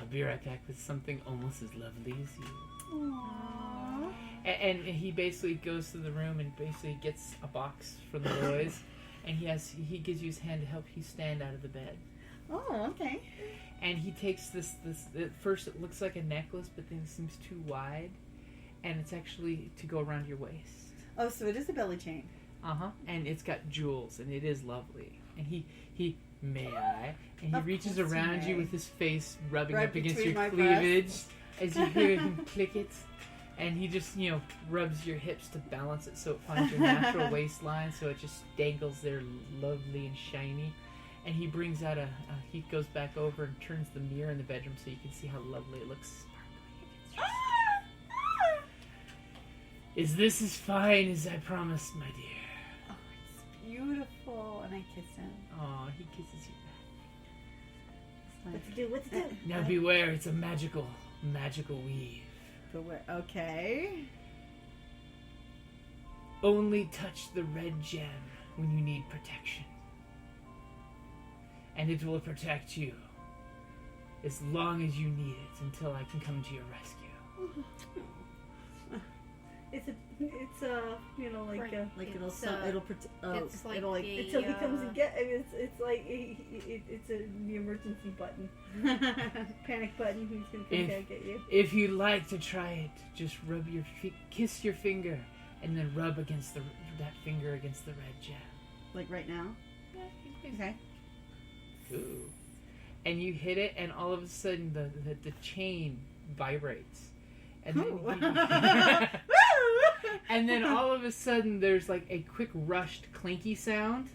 Speaker 4: be right back with something almost as lovely as you.
Speaker 7: Aww.
Speaker 4: And he basically goes to the room and basically gets a box for the boys, and he gives you his hand to help you stand out of the bed.
Speaker 7: Oh, okay.
Speaker 4: And he takes this at first it looks like a necklace, but then it seems too wide, and it's actually to go around your waist.
Speaker 7: Oh, so it is a belly chain.
Speaker 4: And it's got jewels, and it is lovely. And he may I? And he
Speaker 7: Of
Speaker 4: reaches
Speaker 7: course you
Speaker 4: around you
Speaker 7: may.
Speaker 4: with his face rubbing
Speaker 7: Right
Speaker 4: up against
Speaker 7: between
Speaker 4: your
Speaker 7: my
Speaker 4: cleavage as you hear him click it. And he just, rubs your hips to balance it so it finds your natural waistline, so it just dangles there lovely and shiny. And he brings out he goes back over and turns the mirror in the bedroom so you can see how lovely it looks sparkling against your skin. Is this as fine as I promised, my dear?
Speaker 7: Oh, it's beautiful. And I kiss him.
Speaker 4: Aw, he kisses you back.
Speaker 7: It's like,
Speaker 9: What's it do?
Speaker 4: Now beware, it's a magical weave.
Speaker 7: but where? Okay.
Speaker 4: Only touch the red gem when you need protection. And it will protect you as long as you need it until I can come to your rescue.
Speaker 9: It's like
Speaker 6: Right.
Speaker 7: Like
Speaker 6: It's, it's like
Speaker 7: it'll like
Speaker 6: a,
Speaker 9: until he comes and get. It's like the emergency button, panic button. Who's gonna come down and get you?
Speaker 4: If you'd like to try it, just kiss your finger, and then rub against that finger against the red gem.
Speaker 7: like right now. Okay.
Speaker 4: Ooh. And you hit it, and all of a sudden the chain vibrates. And then, and then all of a sudden there's like a quick rushed clinky sound.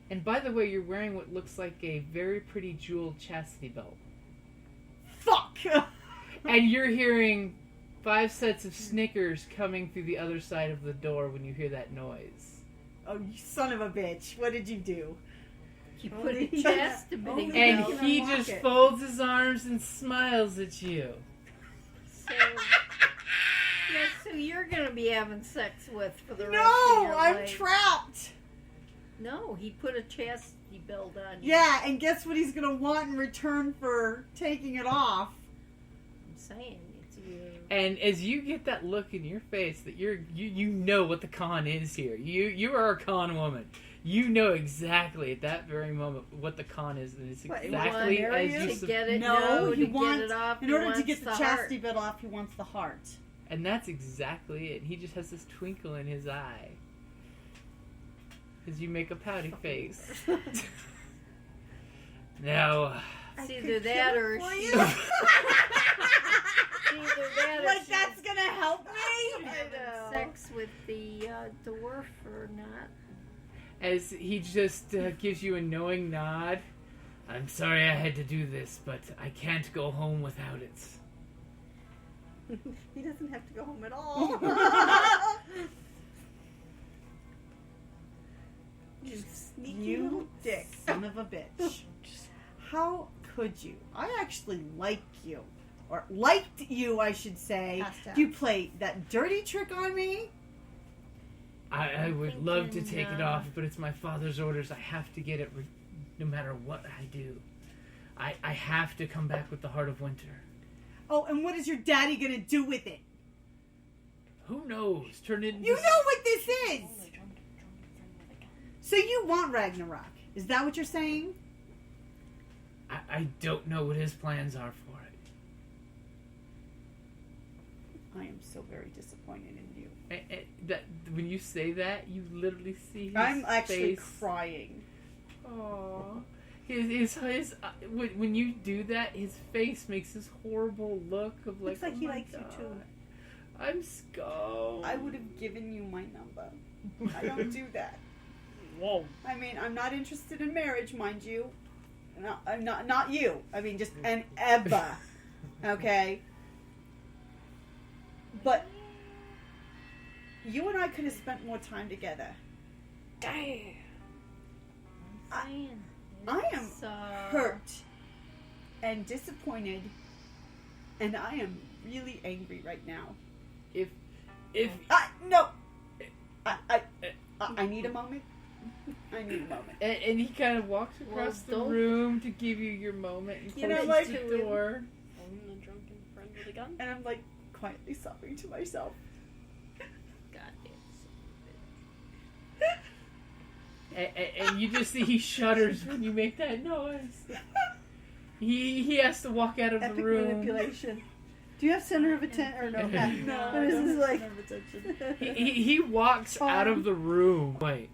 Speaker 4: And by the way, you're wearing what looks like a very pretty jeweled chastity belt.
Speaker 7: Fuck.
Speaker 4: And you're hearing 5 sets of Snickers coming through the other side of the door when you hear that noise.
Speaker 7: Oh, you son of a bitch! What did you do?
Speaker 6: You put a chest
Speaker 9: Oh,
Speaker 6: belt.
Speaker 4: And
Speaker 9: can
Speaker 4: he
Speaker 9: unlock
Speaker 4: just
Speaker 9: it.
Speaker 4: folds his arms and smiles at you.
Speaker 6: So, so you're gonna be having sex with for the rest of
Speaker 7: No,
Speaker 6: your
Speaker 7: I'm
Speaker 6: life.
Speaker 7: trapped.
Speaker 6: No, he put a chastity belt on you.
Speaker 7: Yeah, and guess what he's gonna want in return for taking it off?
Speaker 6: I'm saying it's you.
Speaker 4: And as you get that look in your face that you know what the con is here. You are a con woman. You know exactly at that very moment what the con is, and it's
Speaker 7: What,
Speaker 4: exactly
Speaker 7: you want
Speaker 4: as
Speaker 7: area
Speaker 4: you
Speaker 6: to get it,
Speaker 7: No,
Speaker 6: no,
Speaker 7: he
Speaker 6: to
Speaker 7: wants-
Speaker 6: get it off.
Speaker 7: In
Speaker 6: he
Speaker 7: order to
Speaker 6: wants
Speaker 7: get the
Speaker 6: heart.
Speaker 7: chastity belt off, he wants the heart.
Speaker 4: And that's exactly it. He just has this twinkle in his eye. As you make a pouty face. Now...
Speaker 6: It's either that or she...
Speaker 7: Like that's gonna help me?
Speaker 6: having sex with the dwarf or not.
Speaker 4: As he just gives you a knowing nod. I'm sorry I had to do this, but I can't go home without it.
Speaker 9: He doesn't have to go home at all.
Speaker 7: You sneaky little dick, son of a bitch. How could you? I actually like you. Or liked you, I should say. You play that dirty trick on me?
Speaker 4: I would love to take it off, but it's my father's orders. I have to get it no matter what I do. I have to come back with the Heart of Winter.
Speaker 7: Oh, and what is your daddy gonna do with it?
Speaker 4: Who knows? Turn it into...
Speaker 7: You know what this is! So you want Ragnarok. Is that what you're saying?
Speaker 4: I don't know what his plans are for it.
Speaker 7: I am so very disappointed in you.
Speaker 4: That when you say that, you literally see his
Speaker 7: I'm actually
Speaker 4: face.
Speaker 7: crying.
Speaker 4: Aww. His when you do that, his face makes this horrible look of like.
Speaker 9: Looks like
Speaker 4: oh
Speaker 9: he
Speaker 4: my
Speaker 9: likes you
Speaker 4: God.
Speaker 9: too.
Speaker 4: I'm scared.
Speaker 7: I would have given you my number. I don't do that.
Speaker 8: Whoa.
Speaker 7: I mean, I'm not interested in marriage, mind you. No, I'm not you. I mean, just an Ebba. Okay? But you and I could have spent more time together.
Speaker 8: Damn.
Speaker 7: I am hurt and disappointed, and I am really angry right now.
Speaker 4: If
Speaker 7: No! I need a moment. I need a moment.
Speaker 4: and he kind of walks across the room to give you your moment and
Speaker 7: You know,
Speaker 4: closes
Speaker 7: like-
Speaker 4: the door.
Speaker 8: I'm the drunken friend with a gun.
Speaker 7: And I'm like quietly sobbing to myself.
Speaker 4: And you just see he shudders when you make that noise. He has to walk out of
Speaker 9: Epic
Speaker 4: the room.
Speaker 9: manipulation. Do you have center of attention or no?
Speaker 7: No,
Speaker 9: This is like
Speaker 4: He walks out of the room. Wait,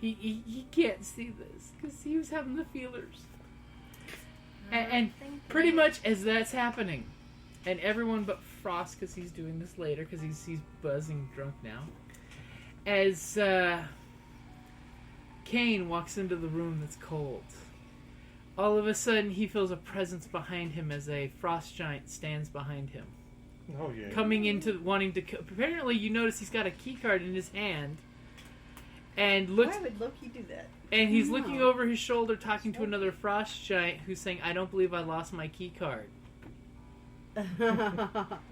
Speaker 4: he can't see this because he was having the feelers. And pretty much as that's happening, and everyone but Frost, because he's doing this later, because he's buzzing drunk now. As Kane walks into the room that's cold, all of a sudden he feels a presence behind him as a frost giant stands behind him.
Speaker 5: Oh, yeah.
Speaker 4: Coming into wanting to... Apparently you notice he's got a key card in his hand. And looks...
Speaker 9: why would Loki do that?
Speaker 4: And he's looking over his shoulder talking to another frost giant who's saying, I don't believe I lost my key card.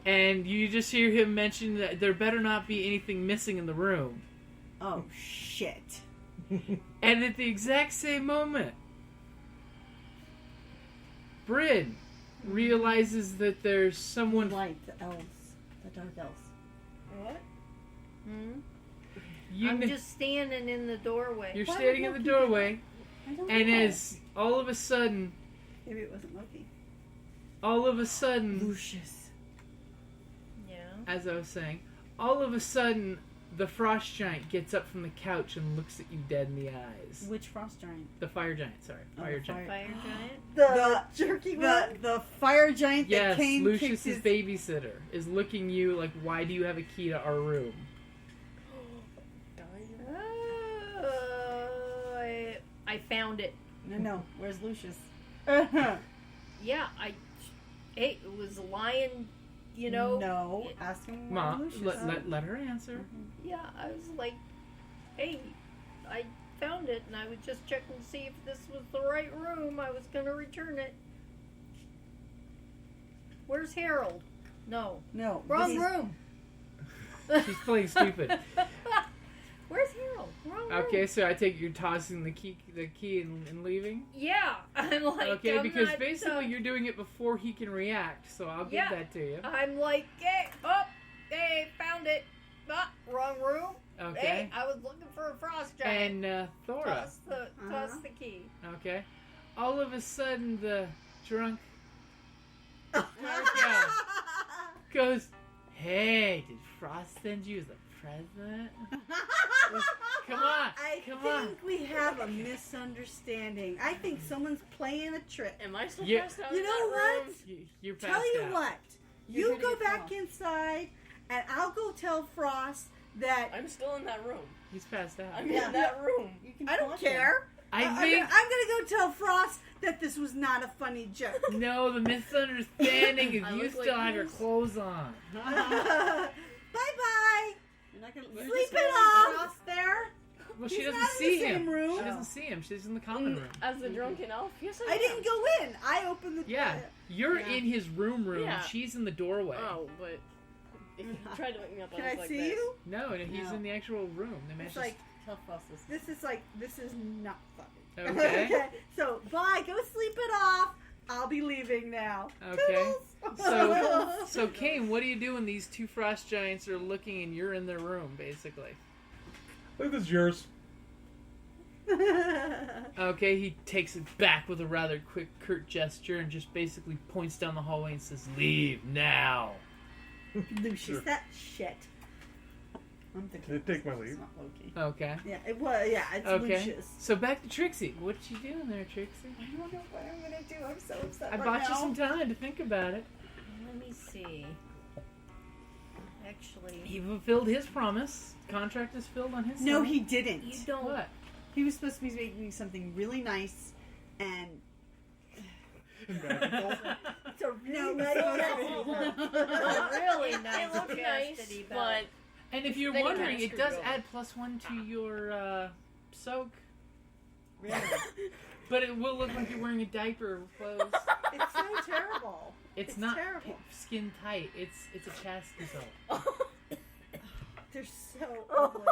Speaker 4: And you just hear him mention that there better not be anything missing in the room.
Speaker 7: Oh, shit.
Speaker 4: And at the exact same moment, Bryn realizes that there's someone...
Speaker 9: Light, the elves. The dark elves.
Speaker 8: What?
Speaker 6: I'm just standing in the doorway.
Speaker 4: You're standing in the doorway,
Speaker 9: I don't
Speaker 4: and
Speaker 9: know.
Speaker 4: as all of a sudden,
Speaker 9: Maybe it wasn't Loki.
Speaker 7: Lucius.
Speaker 6: Yeah.
Speaker 4: as I was saying, all of a sudden, the frost giant gets up from the couch and looks at you dead in the eyes.
Speaker 7: Which frost giant?
Speaker 4: The fire giant, sorry. Fire giant.
Speaker 6: Fire giant?
Speaker 9: The jerky one?
Speaker 7: The fire giant that
Speaker 4: Yes,
Speaker 7: Kane kicked
Speaker 4: Lucius's
Speaker 7: his...
Speaker 4: babysitter is looking you like, why do you have a key to our room?
Speaker 6: I found it.
Speaker 7: No, where's Lucius?
Speaker 6: Yeah, it was lying, you know.
Speaker 7: No, ask him where
Speaker 4: Ma,
Speaker 7: Lucius is.
Speaker 4: let her answer.
Speaker 6: Yeah, I was like, hey, I found it, and I was just checking to see if this was the right room. I was going to return it. Where's Harold? No.
Speaker 7: No.
Speaker 6: Wrong room.
Speaker 4: She's playing stupid.
Speaker 6: Where's Harold? Wrong room.
Speaker 4: Okay, so I take you're tossing the key and leaving?
Speaker 6: Yeah, I'm like,
Speaker 4: Okay,
Speaker 6: I'm
Speaker 4: because
Speaker 6: not,
Speaker 4: basically you're doing it before he can react, so I'll give that to you.
Speaker 6: I'm like, hey, found it. Wrong room.
Speaker 4: Okay.
Speaker 6: Hey, I was looking for a frost giant.
Speaker 4: And Thora.
Speaker 6: Toss the key.
Speaker 4: Okay. All of a sudden, the drunk goes,
Speaker 1: Hey, did Frost send you as a present? Come on,
Speaker 7: I
Speaker 1: come on.
Speaker 7: think we have a misunderstanding. I think someone's playing a trick.
Speaker 8: Am I still
Speaker 1: Yeah.
Speaker 8: passed out
Speaker 7: You
Speaker 8: in
Speaker 7: know
Speaker 8: that
Speaker 7: what?
Speaker 8: room?
Speaker 1: You're passed
Speaker 7: Tell you
Speaker 1: out.
Speaker 7: what.
Speaker 9: You're
Speaker 7: You
Speaker 9: gonna
Speaker 7: go
Speaker 9: get
Speaker 7: back
Speaker 9: Frost.
Speaker 7: inside, and I'll go tell Frost that
Speaker 8: I'm still in that room.
Speaker 1: He's passed out.
Speaker 8: I'm
Speaker 7: Yeah.
Speaker 8: in that room.
Speaker 9: You can
Speaker 7: I don't
Speaker 9: flush him.
Speaker 7: care.
Speaker 1: I think
Speaker 7: I'm gonna go tell Frost that this was not a funny joke.
Speaker 1: no. The misunderstanding is
Speaker 8: I
Speaker 1: you
Speaker 8: look
Speaker 1: still
Speaker 8: like
Speaker 1: have your
Speaker 8: this.
Speaker 1: clothes on.
Speaker 7: Bye bye.
Speaker 9: You're not gonna
Speaker 7: Sleep it off. Frost there.
Speaker 1: Well, she
Speaker 7: He's
Speaker 1: doesn't
Speaker 7: not in
Speaker 1: see
Speaker 7: the
Speaker 1: him.
Speaker 7: same room.
Speaker 1: She doesn't see him. She's in the common room.
Speaker 8: As the drunken elf? Yes,
Speaker 7: I didn't go in. I opened the
Speaker 1: Yeah, you're
Speaker 7: Yeah.
Speaker 1: in his room.
Speaker 8: Yeah.
Speaker 1: She's in the doorway.
Speaker 8: Oh, but if you tried to wake me up,
Speaker 7: Can
Speaker 8: I
Speaker 7: I
Speaker 8: was like
Speaker 7: see
Speaker 8: this.
Speaker 7: you?
Speaker 1: No, he's
Speaker 9: No.
Speaker 1: in the actual room. The man
Speaker 7: It's
Speaker 1: just-
Speaker 7: like
Speaker 9: Tell Frost this.
Speaker 7: this is not funny.
Speaker 1: Okay.
Speaker 7: So bye. Go sleep it off. I'll be leaving now.
Speaker 1: Okay.
Speaker 7: Toodles.
Speaker 1: So Kane, what do you do when these two frost giants are looking and you're in their room, basically?
Speaker 5: I think this is yours.
Speaker 1: Okay, he takes it back with a rather quick, curt gesture and just basically points down the hallway and says, "Leave now."
Speaker 7: Lucius,
Speaker 5: Sure.
Speaker 7: that shit.
Speaker 9: I'm thinking.
Speaker 5: Take my
Speaker 9: it's
Speaker 5: leave.
Speaker 9: not Loki.
Speaker 1: Okay.
Speaker 7: Yeah, it was. Yeah, it's
Speaker 1: Okay.
Speaker 7: Lucius.
Speaker 1: So back to Trixie. What you doing there, Trixie?
Speaker 7: I don't know what I'm gonna do. I'm so upset
Speaker 1: I
Speaker 7: right
Speaker 1: bought
Speaker 7: now.
Speaker 1: you some time to think about it.
Speaker 6: Let me see. Actually,
Speaker 1: He fulfilled his promise. Contract is filled on his
Speaker 7: No,
Speaker 1: side.
Speaker 7: he didn't.
Speaker 6: you don't.
Speaker 1: What?
Speaker 7: He was supposed to be making something really nice, and
Speaker 5: Magical.
Speaker 7: it's a really nice.
Speaker 6: Really nice
Speaker 8: It looked nice,
Speaker 6: chastity belt.
Speaker 8: but
Speaker 1: And if you're
Speaker 8: Then he
Speaker 1: wondering,
Speaker 8: kinda
Speaker 1: it does
Speaker 8: screwed
Speaker 1: add +1 to your soak,
Speaker 9: Really?
Speaker 1: but it will look like you're wearing a diaper with clothes.
Speaker 7: It's so terrible.
Speaker 1: It's
Speaker 7: It's
Speaker 1: not
Speaker 7: terrible.
Speaker 1: skin tight. It's a chastity soak.
Speaker 7: They're so ugly.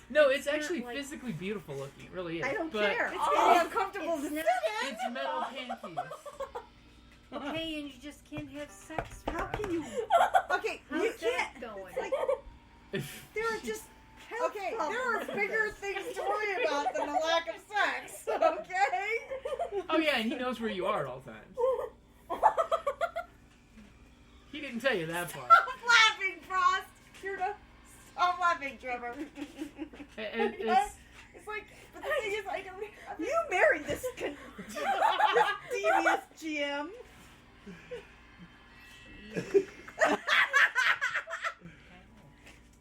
Speaker 1: No, it's actually
Speaker 6: like-
Speaker 1: physically beautiful looking. It really is.
Speaker 7: I don't
Speaker 1: but
Speaker 7: care. It's
Speaker 8: Oh,
Speaker 7: getting uncomfortable
Speaker 6: it's
Speaker 7: to
Speaker 6: not-
Speaker 7: sit in.
Speaker 1: It's metal panties.
Speaker 6: Okay, and you just can't have sex.
Speaker 7: How can you? Okay,
Speaker 6: How's
Speaker 7: you
Speaker 6: that
Speaker 7: can't.
Speaker 6: going?
Speaker 7: It's like there are just okay. There are bigger things to worry about than the lack of sex. Okay.
Speaker 1: Oh yeah, and he knows where you are at all times. He didn't tell you that part.
Speaker 7: Stop laughing, Frost. You're not. Stop laughing, Trevor. It's like, but the thing is, I don't. You married this, this devious GM.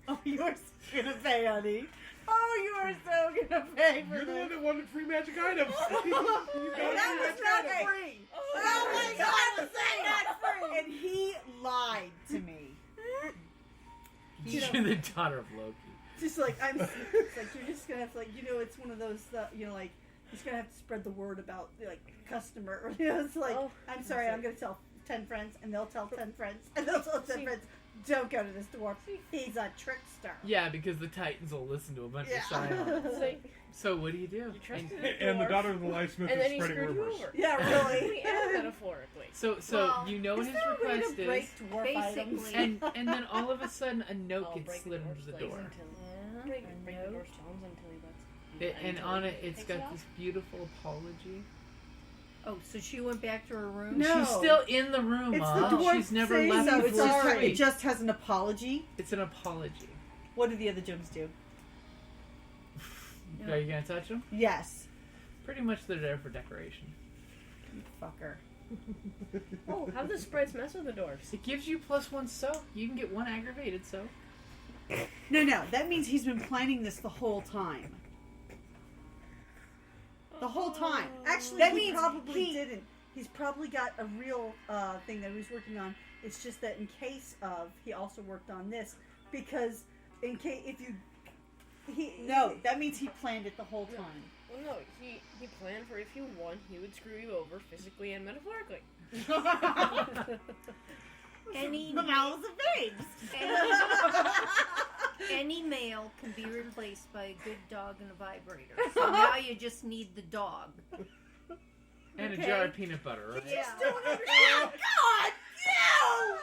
Speaker 7: Oh, you are so gonna pay, honey. Oh, you are so gonna pay for
Speaker 5: You're the one
Speaker 7: this.
Speaker 5: that wanted free magic items. You got
Speaker 7: That
Speaker 5: free
Speaker 7: was
Speaker 5: magic
Speaker 7: not
Speaker 5: items.
Speaker 7: free. Oh my God, was not free. And he lied to me.
Speaker 1: You're the daughter of Loki.
Speaker 7: Just like it's like you're just gonna have to, like, it's one of those like you're just gonna have to spread the word about like customer. It's like,
Speaker 8: Oh,
Speaker 7: I'm sorry, I'm gonna tell 10 friends, and they'll tell 10 friends, and they'll tell 10 friends. Don't go to this dwarf. He's a trickster.
Speaker 1: Yeah, because the Titans will listen to a bunch
Speaker 7: Yeah.
Speaker 1: of Scions.
Speaker 8: it's like,
Speaker 1: So what do?
Speaker 8: you trusted
Speaker 1: And-
Speaker 8: a
Speaker 5: And the
Speaker 8: dwarf,
Speaker 5: daughter of the Liesmith
Speaker 8: and then
Speaker 5: is
Speaker 8: he
Speaker 5: spreading
Speaker 8: screwed you
Speaker 5: rumors.
Speaker 8: over.
Speaker 7: Yeah, really.
Speaker 8: And metaphorically.
Speaker 1: So
Speaker 6: Well,
Speaker 1: you know what
Speaker 7: Is
Speaker 1: his
Speaker 7: there a way
Speaker 1: request
Speaker 7: to break
Speaker 1: is,
Speaker 7: dwarf items?
Speaker 6: Basically.
Speaker 1: and then all of a sudden a note
Speaker 8: I'll
Speaker 1: gets
Speaker 8: break
Speaker 1: slid
Speaker 8: dwarf's
Speaker 1: into the
Speaker 8: legs
Speaker 1: door.
Speaker 8: until-
Speaker 6: Yeah,
Speaker 8: Break
Speaker 6: I
Speaker 8: the
Speaker 6: know.
Speaker 8: dwarf's bones until he lets.
Speaker 1: And
Speaker 8: until
Speaker 1: on
Speaker 8: he
Speaker 1: it, it's
Speaker 8: takes
Speaker 1: got
Speaker 8: off.
Speaker 1: this beautiful apology.
Speaker 6: Oh, so she went back to her room?
Speaker 7: No.
Speaker 1: She's still in the room,
Speaker 7: It's the
Speaker 1: Mom.
Speaker 7: dwarf
Speaker 1: She's never
Speaker 7: saying
Speaker 1: left
Speaker 7: so.
Speaker 1: the
Speaker 7: It's just,
Speaker 1: dwarf
Speaker 7: it just has an apology.
Speaker 1: It's an apology.
Speaker 7: What do the other gems do?
Speaker 1: Are you gonna touch them?
Speaker 7: Yes.
Speaker 1: Pretty much they're there for decoration.
Speaker 7: You fucker.
Speaker 8: Oh, how do the sprites mess with the dwarfs?
Speaker 1: It gives you +1 soak. You can get 1 aggravated soak.
Speaker 7: No. That means he's been planning this the whole time. The whole time. Actually,
Speaker 9: That
Speaker 7: he
Speaker 9: means
Speaker 7: probably
Speaker 9: he-
Speaker 7: didn't. He's probably got a real thing that he was working on. It's just that in case of, he also worked on this because in case if you, no, that means he planned it the whole time.
Speaker 8: Well, no, he planned for if you won, he would screw you over physically and metaphorically.
Speaker 6: Any,
Speaker 7: The mouths of babes.
Speaker 6: any male can be replaced by a good dog and a vibrator. So now you just need the dog.
Speaker 1: And
Speaker 7: Okay.
Speaker 1: a jar of peanut butter, right?
Speaker 6: Yeah.
Speaker 7: Don't understand. God, no!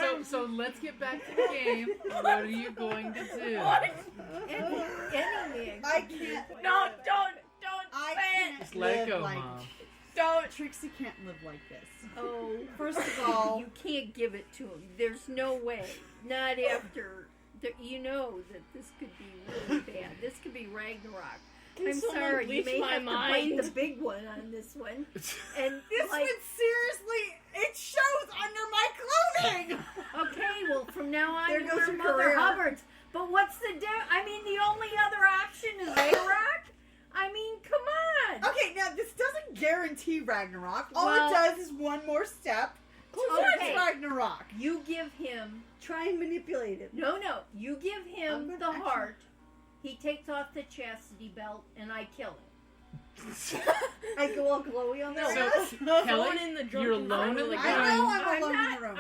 Speaker 7: Jesus!
Speaker 1: So let's get back to the game. What are you going to do?
Speaker 6: Any man.
Speaker 7: I can't.
Speaker 8: No, don't
Speaker 7: I
Speaker 8: say it!
Speaker 7: can't
Speaker 1: Just let
Speaker 7: live
Speaker 1: go,
Speaker 7: like
Speaker 1: Mom.
Speaker 8: Don't.
Speaker 7: Trixie can't live like this.
Speaker 6: Oh,
Speaker 7: First of all,
Speaker 6: you can't give it to him. There's no way. Not after. You know that this could be really bad. This could be Ragnarok.
Speaker 8: Can
Speaker 6: I'm
Speaker 8: someone
Speaker 6: sorry, you
Speaker 8: bleach
Speaker 6: may
Speaker 8: my
Speaker 6: have
Speaker 8: mind?
Speaker 6: to bite the big one on this one. And
Speaker 7: this
Speaker 6: like,
Speaker 7: one seriously, it shows under my clothing.
Speaker 6: okay, well from now on
Speaker 7: There
Speaker 6: you
Speaker 7: goes
Speaker 6: wear
Speaker 7: your
Speaker 6: Mother
Speaker 7: career.
Speaker 6: Hubbards. But what's the I mean, the only other option is Ragnarok. I mean, come on.
Speaker 7: Okay, now this doesn't guarantee Ragnarok. All
Speaker 6: Well-
Speaker 7: it does is one more step towards
Speaker 6: Okay.
Speaker 7: Ragnarok.
Speaker 6: You give him.
Speaker 9: Try and manipulate him.
Speaker 6: No. You give
Speaker 7: I'm
Speaker 6: him
Speaker 7: gonna
Speaker 6: the
Speaker 7: actually-
Speaker 6: heart. He takes off the chastity belt, and I kill him.
Speaker 9: I go all glowy on
Speaker 8: No,
Speaker 9: that.
Speaker 4: So,
Speaker 8: Someone
Speaker 4: Kelly,
Speaker 8: in the
Speaker 4: you're
Speaker 8: drunken
Speaker 4: alone
Speaker 8: friend
Speaker 4: in the
Speaker 8: with a
Speaker 7: I
Speaker 8: gun.
Speaker 7: know I'm alone in the room.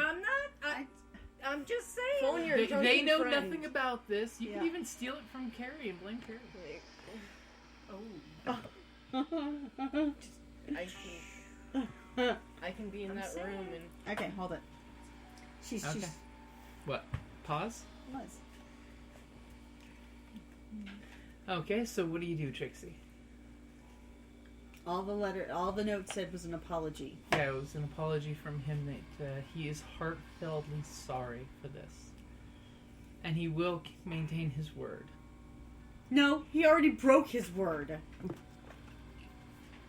Speaker 6: I'm just saying.
Speaker 8: Phone your
Speaker 4: they
Speaker 8: drunken
Speaker 4: know
Speaker 8: friend.
Speaker 4: nothing about this. You
Speaker 9: Yeah.
Speaker 4: can even steal it from Kerrie and blame Kerrie.
Speaker 6: Oh.
Speaker 8: I can be in that room and
Speaker 7: Okay, hold it.
Speaker 9: She's
Speaker 4: Okay. What? Pause?
Speaker 7: Was.
Speaker 4: Okay, so what do you do, Trixie?
Speaker 7: All the note said was an apology.
Speaker 4: Yeah, it was an apology from him that he is heartfeltly sorry for this. And he will maintain his word.
Speaker 7: No, he already broke his word.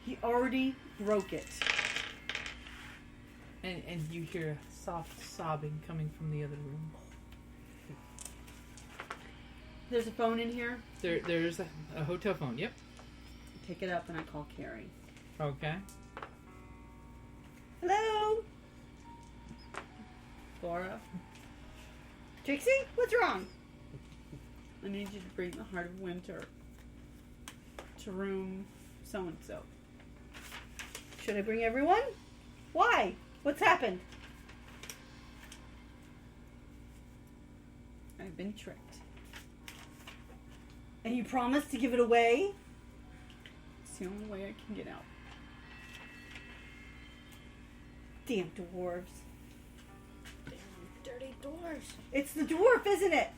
Speaker 7: He already broke it.
Speaker 4: And you hear soft sobbing coming from the other room.
Speaker 7: There's a phone in here.
Speaker 4: There's a hotel phone, yep.
Speaker 7: Pick it up and I call Kerrie.
Speaker 4: Okay.
Speaker 9: Hello,
Speaker 7: Thora,
Speaker 9: Trixie. What's wrong?
Speaker 7: I need you to bring the Heart of Winter to room so-and-so.
Speaker 9: Should I bring everyone? Why? What's happened?
Speaker 7: I've been tricked.
Speaker 9: And you promised to give it away?
Speaker 7: It's the only way I can get out.
Speaker 9: Damn dwarves.
Speaker 8: dirty doors.
Speaker 9: It's the dwarf, isn't it?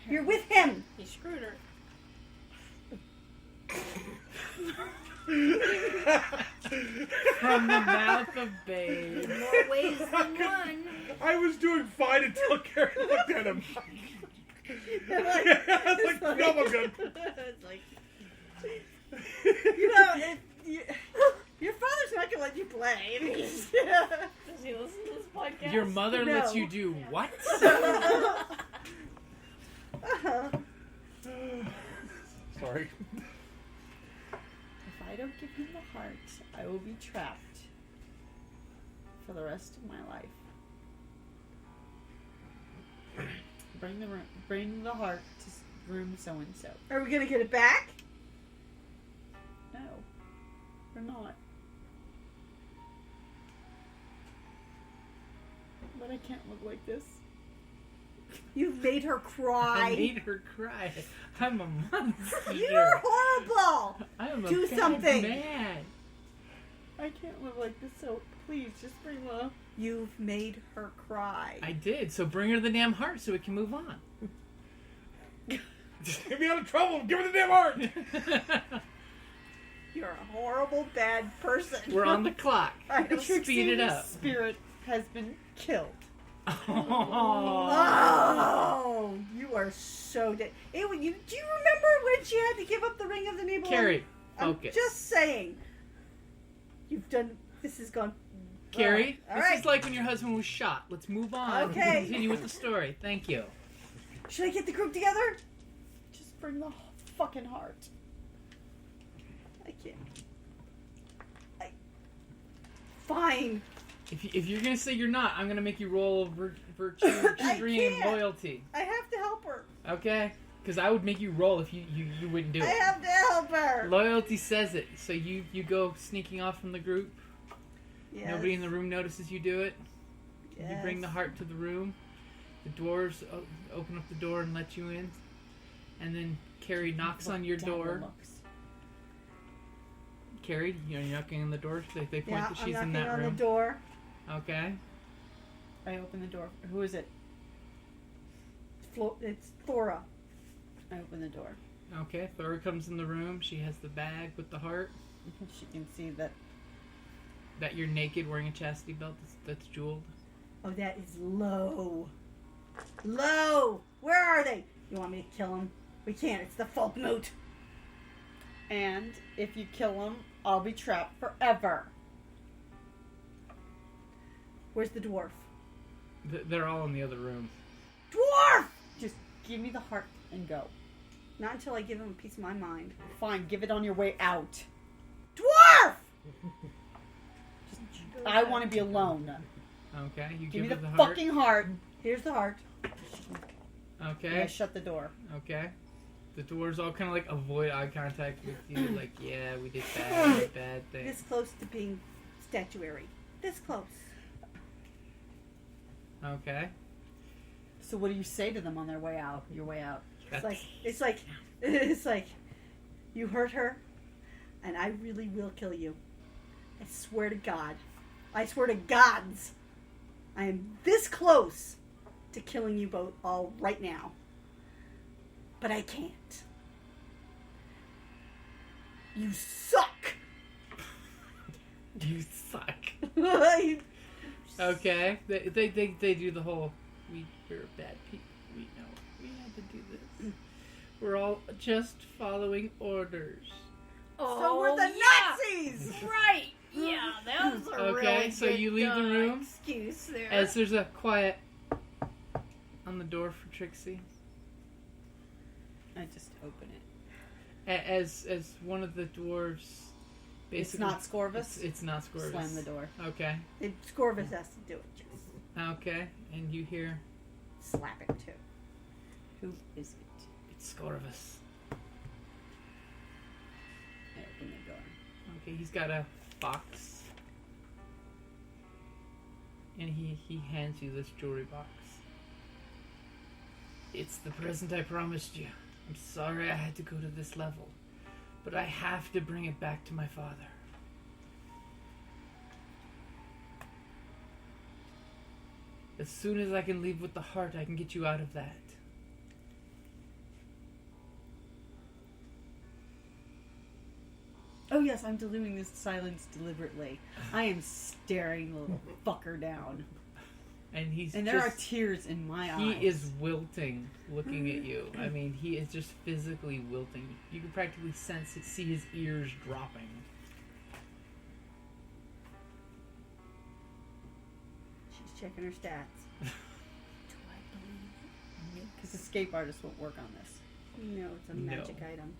Speaker 9: You're with him.
Speaker 8: He screwed her.
Speaker 4: From the mouth of babes.
Speaker 6: More ways than one.
Speaker 5: I was doing fine until Kerrie looked at him. I was like, no, I'm good.
Speaker 9: It's like, you know, your father's not gonna let you play.
Speaker 8: Does he listen to this podcast?
Speaker 4: Your mother
Speaker 9: No.
Speaker 4: lets you do what?
Speaker 5: Sorry.
Speaker 7: If I don't give him the heart, I will be trapped for the rest of my life. Bring the heart to room so and so.
Speaker 9: Are we gonna get it back?
Speaker 7: No, we're not. But I can't look like this.
Speaker 9: You've made her cry.
Speaker 4: I made her cry. I'm a monster.
Speaker 9: You're horrible.
Speaker 4: I'm a
Speaker 9: Do
Speaker 4: bad
Speaker 9: something.
Speaker 4: man.
Speaker 7: I can't live like this, so please just bring the...
Speaker 9: You've made her cry.
Speaker 4: I did, so bring her the damn heart so we can move on.
Speaker 5: Get me out of trouble. Give me the damn heart.
Speaker 9: You're a horrible, bad person.
Speaker 4: We're on the clock.
Speaker 7: Trixie,
Speaker 4: Speed it
Speaker 7: the
Speaker 4: up.
Speaker 7: spirit has been killed.
Speaker 9: Oh, you are so dead. Do you remember when she had to give up the ring of the Nibelung?
Speaker 4: Kerrie,
Speaker 9: I'm
Speaker 4: focus.
Speaker 9: just saying. You've done. This has gone.
Speaker 4: Kerrie,
Speaker 9: All
Speaker 4: this
Speaker 9: right.
Speaker 4: is like when your husband was shot. Let's move on.
Speaker 9: Okay.
Speaker 4: Continue with the story. Thank you.
Speaker 9: Should I get the group together?
Speaker 7: Just bring the fucking heart.
Speaker 9: I can't. Fine.
Speaker 4: If you're gonna say you're not, I'm gonna make you roll virtue
Speaker 9: I
Speaker 4: extreme
Speaker 9: can't.
Speaker 4: loyalty.
Speaker 9: I have to help her.
Speaker 4: Okay? Because I would make you roll if you wouldn't do
Speaker 9: I
Speaker 4: it.
Speaker 9: have to help her.
Speaker 4: Loyalty says it. So you go sneaking off from the group.
Speaker 9: Yes.
Speaker 4: Nobody in the room notices you do it.
Speaker 9: Yes.
Speaker 4: You bring the heart to the room. The dwarves open up the door and let you in. And then Kerrie knocks on your door. Kerrie, you're knocking on the door. They point
Speaker 9: Yeah,
Speaker 4: that she's
Speaker 9: I'm
Speaker 4: in
Speaker 9: knocking
Speaker 4: that
Speaker 9: on
Speaker 4: room.
Speaker 9: the door.
Speaker 4: Okay.
Speaker 7: I open the door. Who is it?
Speaker 9: It's Thora.
Speaker 7: I open the door.
Speaker 4: Okay. Thora comes in the room. She has the bag with the heart.
Speaker 7: She can see that.
Speaker 4: That you're naked wearing a chastity belt that's jeweled.
Speaker 9: Oh, that is low. Low! Where are they? You want me to kill them? We can't. It's the folk moot.
Speaker 7: And if you kill him, I'll be trapped forever.
Speaker 9: Where's the dwarf?
Speaker 4: They're all in the other room.
Speaker 9: Dwarf!
Speaker 7: Just give me the heart and go.
Speaker 9: Not until I give him a piece of my mind.
Speaker 7: Fine, give it on your way out.
Speaker 9: Dwarf!
Speaker 7: I want to be alone.
Speaker 4: Okay, you
Speaker 7: Give me
Speaker 4: give
Speaker 7: the
Speaker 4: her the heart.
Speaker 7: fucking heart.
Speaker 9: Here's the heart.
Speaker 7: And I
Speaker 4: Okay,
Speaker 7: shut the door.
Speaker 4: okay. The dwarves all kind of like avoid eye contact with you, like, yeah, we did bad things.
Speaker 9: This close to being statuary. This close.
Speaker 4: Okay.
Speaker 7: So what do you say to them on their way out? Your way out.
Speaker 9: It's like, you hurt her, and I really will kill you. I swear to God. I swear to gods. I am this close to killing you both all right now. But I can't. You suck.
Speaker 4: You suck.
Speaker 9: I-
Speaker 4: Okay, they do the whole, we're bad people, we know, we had to do this. We're all just following orders.
Speaker 9: so we're the Nazis.
Speaker 6: Right. Yeah, that was a
Speaker 4: Okay,
Speaker 6: really
Speaker 4: so
Speaker 6: good,
Speaker 4: you leave the room?
Speaker 6: excuse there.
Speaker 4: As there's a quiet on the door for Trixie.
Speaker 7: I just open it.
Speaker 4: As one of the dwarves basically...
Speaker 7: It's not Scorvus?
Speaker 4: It's not Scorvus.
Speaker 7: Slam the door.
Speaker 4: Okay.
Speaker 9: Scorvus has to do it, Jess.
Speaker 4: Okay, and you hear,
Speaker 9: Slap it, too.
Speaker 7: Who is it?
Speaker 4: it's Scorvus.
Speaker 7: I open the door.
Speaker 4: Okay, he's got a box. And he hands you this jewelry box. It's the present I promised you. I'm sorry I had to go to this level, but I have to bring it back to my father. As soon as I can leave with the heart, I can get you out of that.
Speaker 7: Oh yes, I'm doing this silence deliberately. I am staring the little fucker down.
Speaker 4: And
Speaker 7: And there are tears in my eyes.
Speaker 4: He is wilting looking at you. I mean, he is just physically wilting. You can practically see his ears dropping.
Speaker 9: She's checking her stats.
Speaker 7: Do I believe it? Because escape artists won't work on this.
Speaker 9: No, it's a
Speaker 4: No.
Speaker 9: magic item.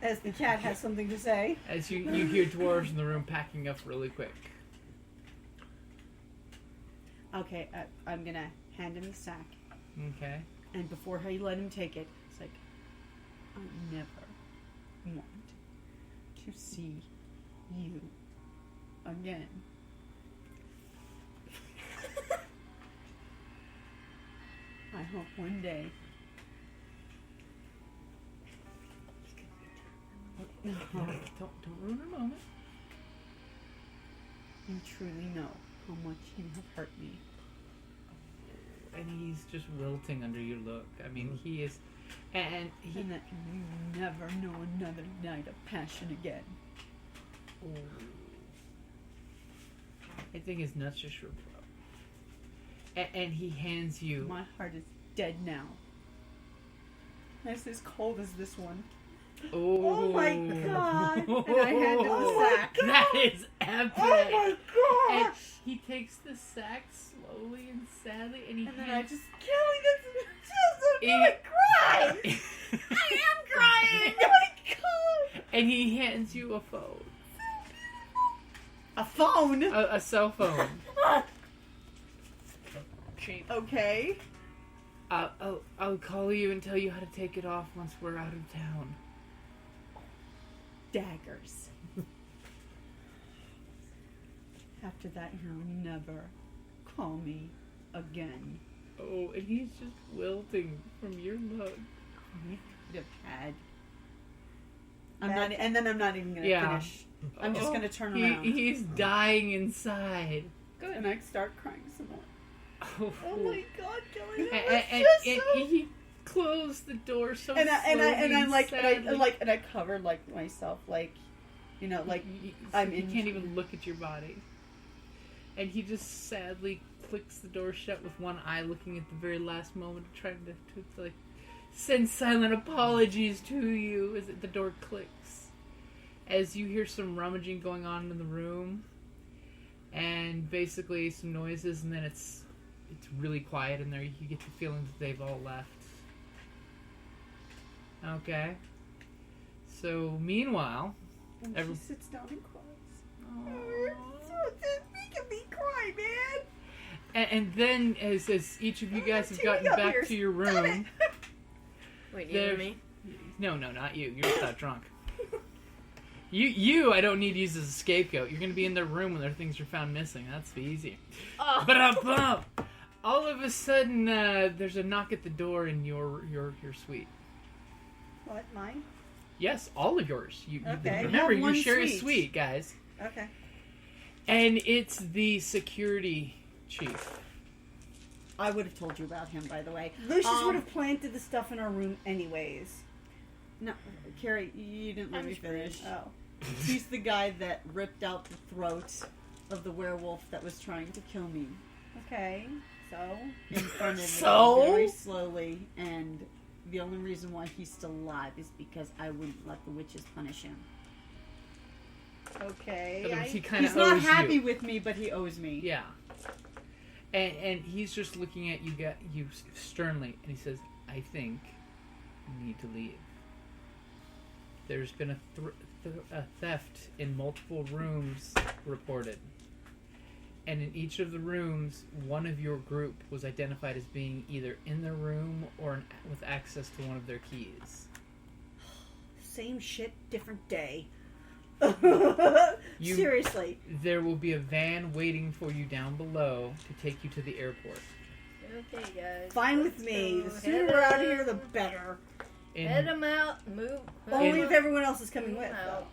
Speaker 9: As the cat has something to say.
Speaker 4: As you hear dwarves in the room packing up really quick.
Speaker 7: Okay, I'm gonna hand him the sack.
Speaker 4: Okay.
Speaker 7: And before I let him take it, it's like, I never want to see you again. I hope one day.
Speaker 4: Don't ruin a moment.
Speaker 7: You truly know how much you have hurt me.
Speaker 4: And he's just wilting under your look. I mean, he is... And he...
Speaker 7: And that you never know another night of passion again.
Speaker 4: Oh. I think his nuts just shriveled up. And he hands you...
Speaker 7: My heart is dead now. It's as cold as this one.
Speaker 4: Oh,
Speaker 9: my God.
Speaker 7: And I hand him the sack.
Speaker 4: That is epic.
Speaker 9: Oh my
Speaker 4: And
Speaker 9: gosh!
Speaker 4: he takes the sack slowly and sadly, and he
Speaker 7: And then I
Speaker 4: hands...
Speaker 7: just
Speaker 9: Kellie, that's just I'm gonna cry! I am crying! Oh my god!
Speaker 4: And he hands you a phone.
Speaker 7: a phone.
Speaker 4: A cell phone.
Speaker 1: Cheap.
Speaker 7: Okay.
Speaker 4: I'll call you and tell you how to take it off once we're out of town.
Speaker 7: Daggers. After that, you'll never call me again.
Speaker 4: Oh, and he's just wilting from your look.
Speaker 7: You could have had. And then I'm not even gonna
Speaker 4: Yeah.
Speaker 7: finish. I'm just gonna turn
Speaker 4: He-
Speaker 7: around.
Speaker 4: He's dying inside.
Speaker 7: Good. And I start crying some more.
Speaker 9: Oh my god, Kellie, that
Speaker 4: And,
Speaker 9: was just
Speaker 4: and
Speaker 9: so...
Speaker 4: close the door so
Speaker 7: and I
Speaker 4: sadly.
Speaker 7: cover like myself, like, you know, like
Speaker 4: You can't even look at your body. And he just sadly clicks the door shut with one eye looking at the very last moment, trying to like send silent apologies to you as the door clicks. As you hear some rummaging going on in the room, and basically some noises, and then it's really quiet in there. You get the feeling that they've all left. Okay. So meanwhile,
Speaker 7: and she sits down and cries.
Speaker 4: Aww.
Speaker 7: It's making me cry, man.
Speaker 4: And then as each of you guys have gotten back to your room.
Speaker 8: Wait, you and me?
Speaker 4: No, not you. You're not drunk. You, I don't need to use as a scapegoat. You're going to be in their room when their things are found missing. That's easy.
Speaker 8: Oh.
Speaker 4: Ba-da-bum! All of a sudden, there's a knock at the door in your suite.
Speaker 9: What, mine?
Speaker 4: Yes, all of yours.
Speaker 9: Okay.
Speaker 4: Remember, you
Speaker 7: one
Speaker 4: share a
Speaker 7: suite.
Speaker 4: suite, guys.
Speaker 9: Okay.
Speaker 4: And it's the security chief.
Speaker 7: I would have told you about him, by the way.
Speaker 9: Lucius would have planted the stuff in our room anyways.
Speaker 7: No, Kerrie, you didn't let me finish.
Speaker 9: Oh.
Speaker 7: He's the guy that ripped out the throat of the werewolf that was trying to kill me
Speaker 9: Okay. So?
Speaker 7: in front of me
Speaker 4: So?
Speaker 7: very slowly, and the only reason why he's still alive is because I wouldn't let the witches punish him.
Speaker 9: Okay.
Speaker 4: In other words, he kind of
Speaker 7: He's not
Speaker 4: owes
Speaker 7: happy
Speaker 4: you.
Speaker 7: with me, but he owes me.
Speaker 4: Yeah. And he's just looking at you sternly, and he says, "I think you need to leave. There's been a theft in multiple rooms reported. And in each of the rooms, one of your group was identified as being either in their room or with access to one of their keys."
Speaker 9: Same shit, different day.
Speaker 4: You-
Speaker 9: Seriously.
Speaker 4: There will be a van waiting for you down below to take you to the airport.
Speaker 6: Okay, guys.
Speaker 9: Fine with
Speaker 6: let's
Speaker 9: me.
Speaker 6: go.
Speaker 9: The sooner we're out of here, the better.
Speaker 6: Head them out. Move.
Speaker 9: Only
Speaker 6: move
Speaker 9: if everyone else is coming
Speaker 6: them
Speaker 9: with.
Speaker 6: out.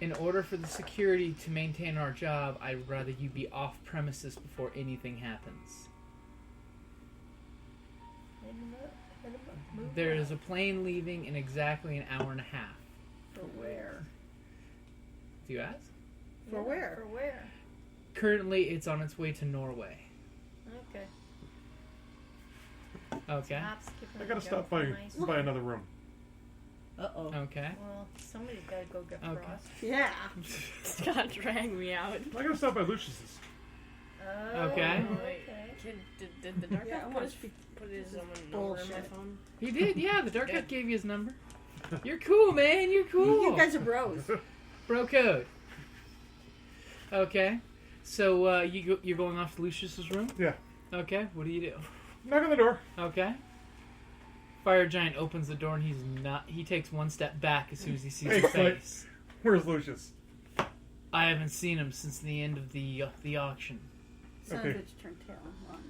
Speaker 4: In order for the security to maintain our job, I'd rather you be off premises before anything happens.
Speaker 6: Head 'em up. Head 'em up. Move
Speaker 4: There
Speaker 6: out.
Speaker 4: is a plane leaving in exactly an hour and a half.
Speaker 6: For where?
Speaker 4: Do you ask?
Speaker 9: For where?
Speaker 6: For where?
Speaker 4: Currently, it's on its way to Norway.
Speaker 6: Okay.
Speaker 4: Okay.
Speaker 6: Stop skipping
Speaker 5: I gotta
Speaker 6: and
Speaker 5: stop
Speaker 6: go.
Speaker 5: by
Speaker 6: Nice.
Speaker 5: another room.
Speaker 7: Uh-oh.
Speaker 4: Okay.
Speaker 6: Well, somebody's gotta go get
Speaker 4: Okay.
Speaker 6: Frost.
Speaker 9: Yeah.
Speaker 8: It's gonna drag me out.
Speaker 5: I gotta stop by Lucius's.
Speaker 6: Oh,
Speaker 4: Okay.
Speaker 6: okay.
Speaker 8: Did the dark
Speaker 9: Yeah, I
Speaker 8: elf
Speaker 9: wanna
Speaker 8: put his number in my
Speaker 9: bullshit.
Speaker 8: phone?
Speaker 4: He did, yeah. The Dark
Speaker 8: Yeah.
Speaker 4: Elf gave you his number. You're cool, man. You're cool.
Speaker 9: You guys are bros.
Speaker 4: Bro code. Okay. So you're going off to Lucius's room?
Speaker 5: Yeah.
Speaker 4: Okay. What do you do?
Speaker 5: Knock on the door.
Speaker 4: Okay. Fire Giant opens the door and he takes one step back as soon as he sees
Speaker 5: Hey,
Speaker 4: your
Speaker 5: Clay.
Speaker 4: face.
Speaker 5: Where's Lucius?
Speaker 4: I haven't seen him since the end of the auction.
Speaker 9: Son
Speaker 5: Okay.
Speaker 9: of a bitch, turn tail and run.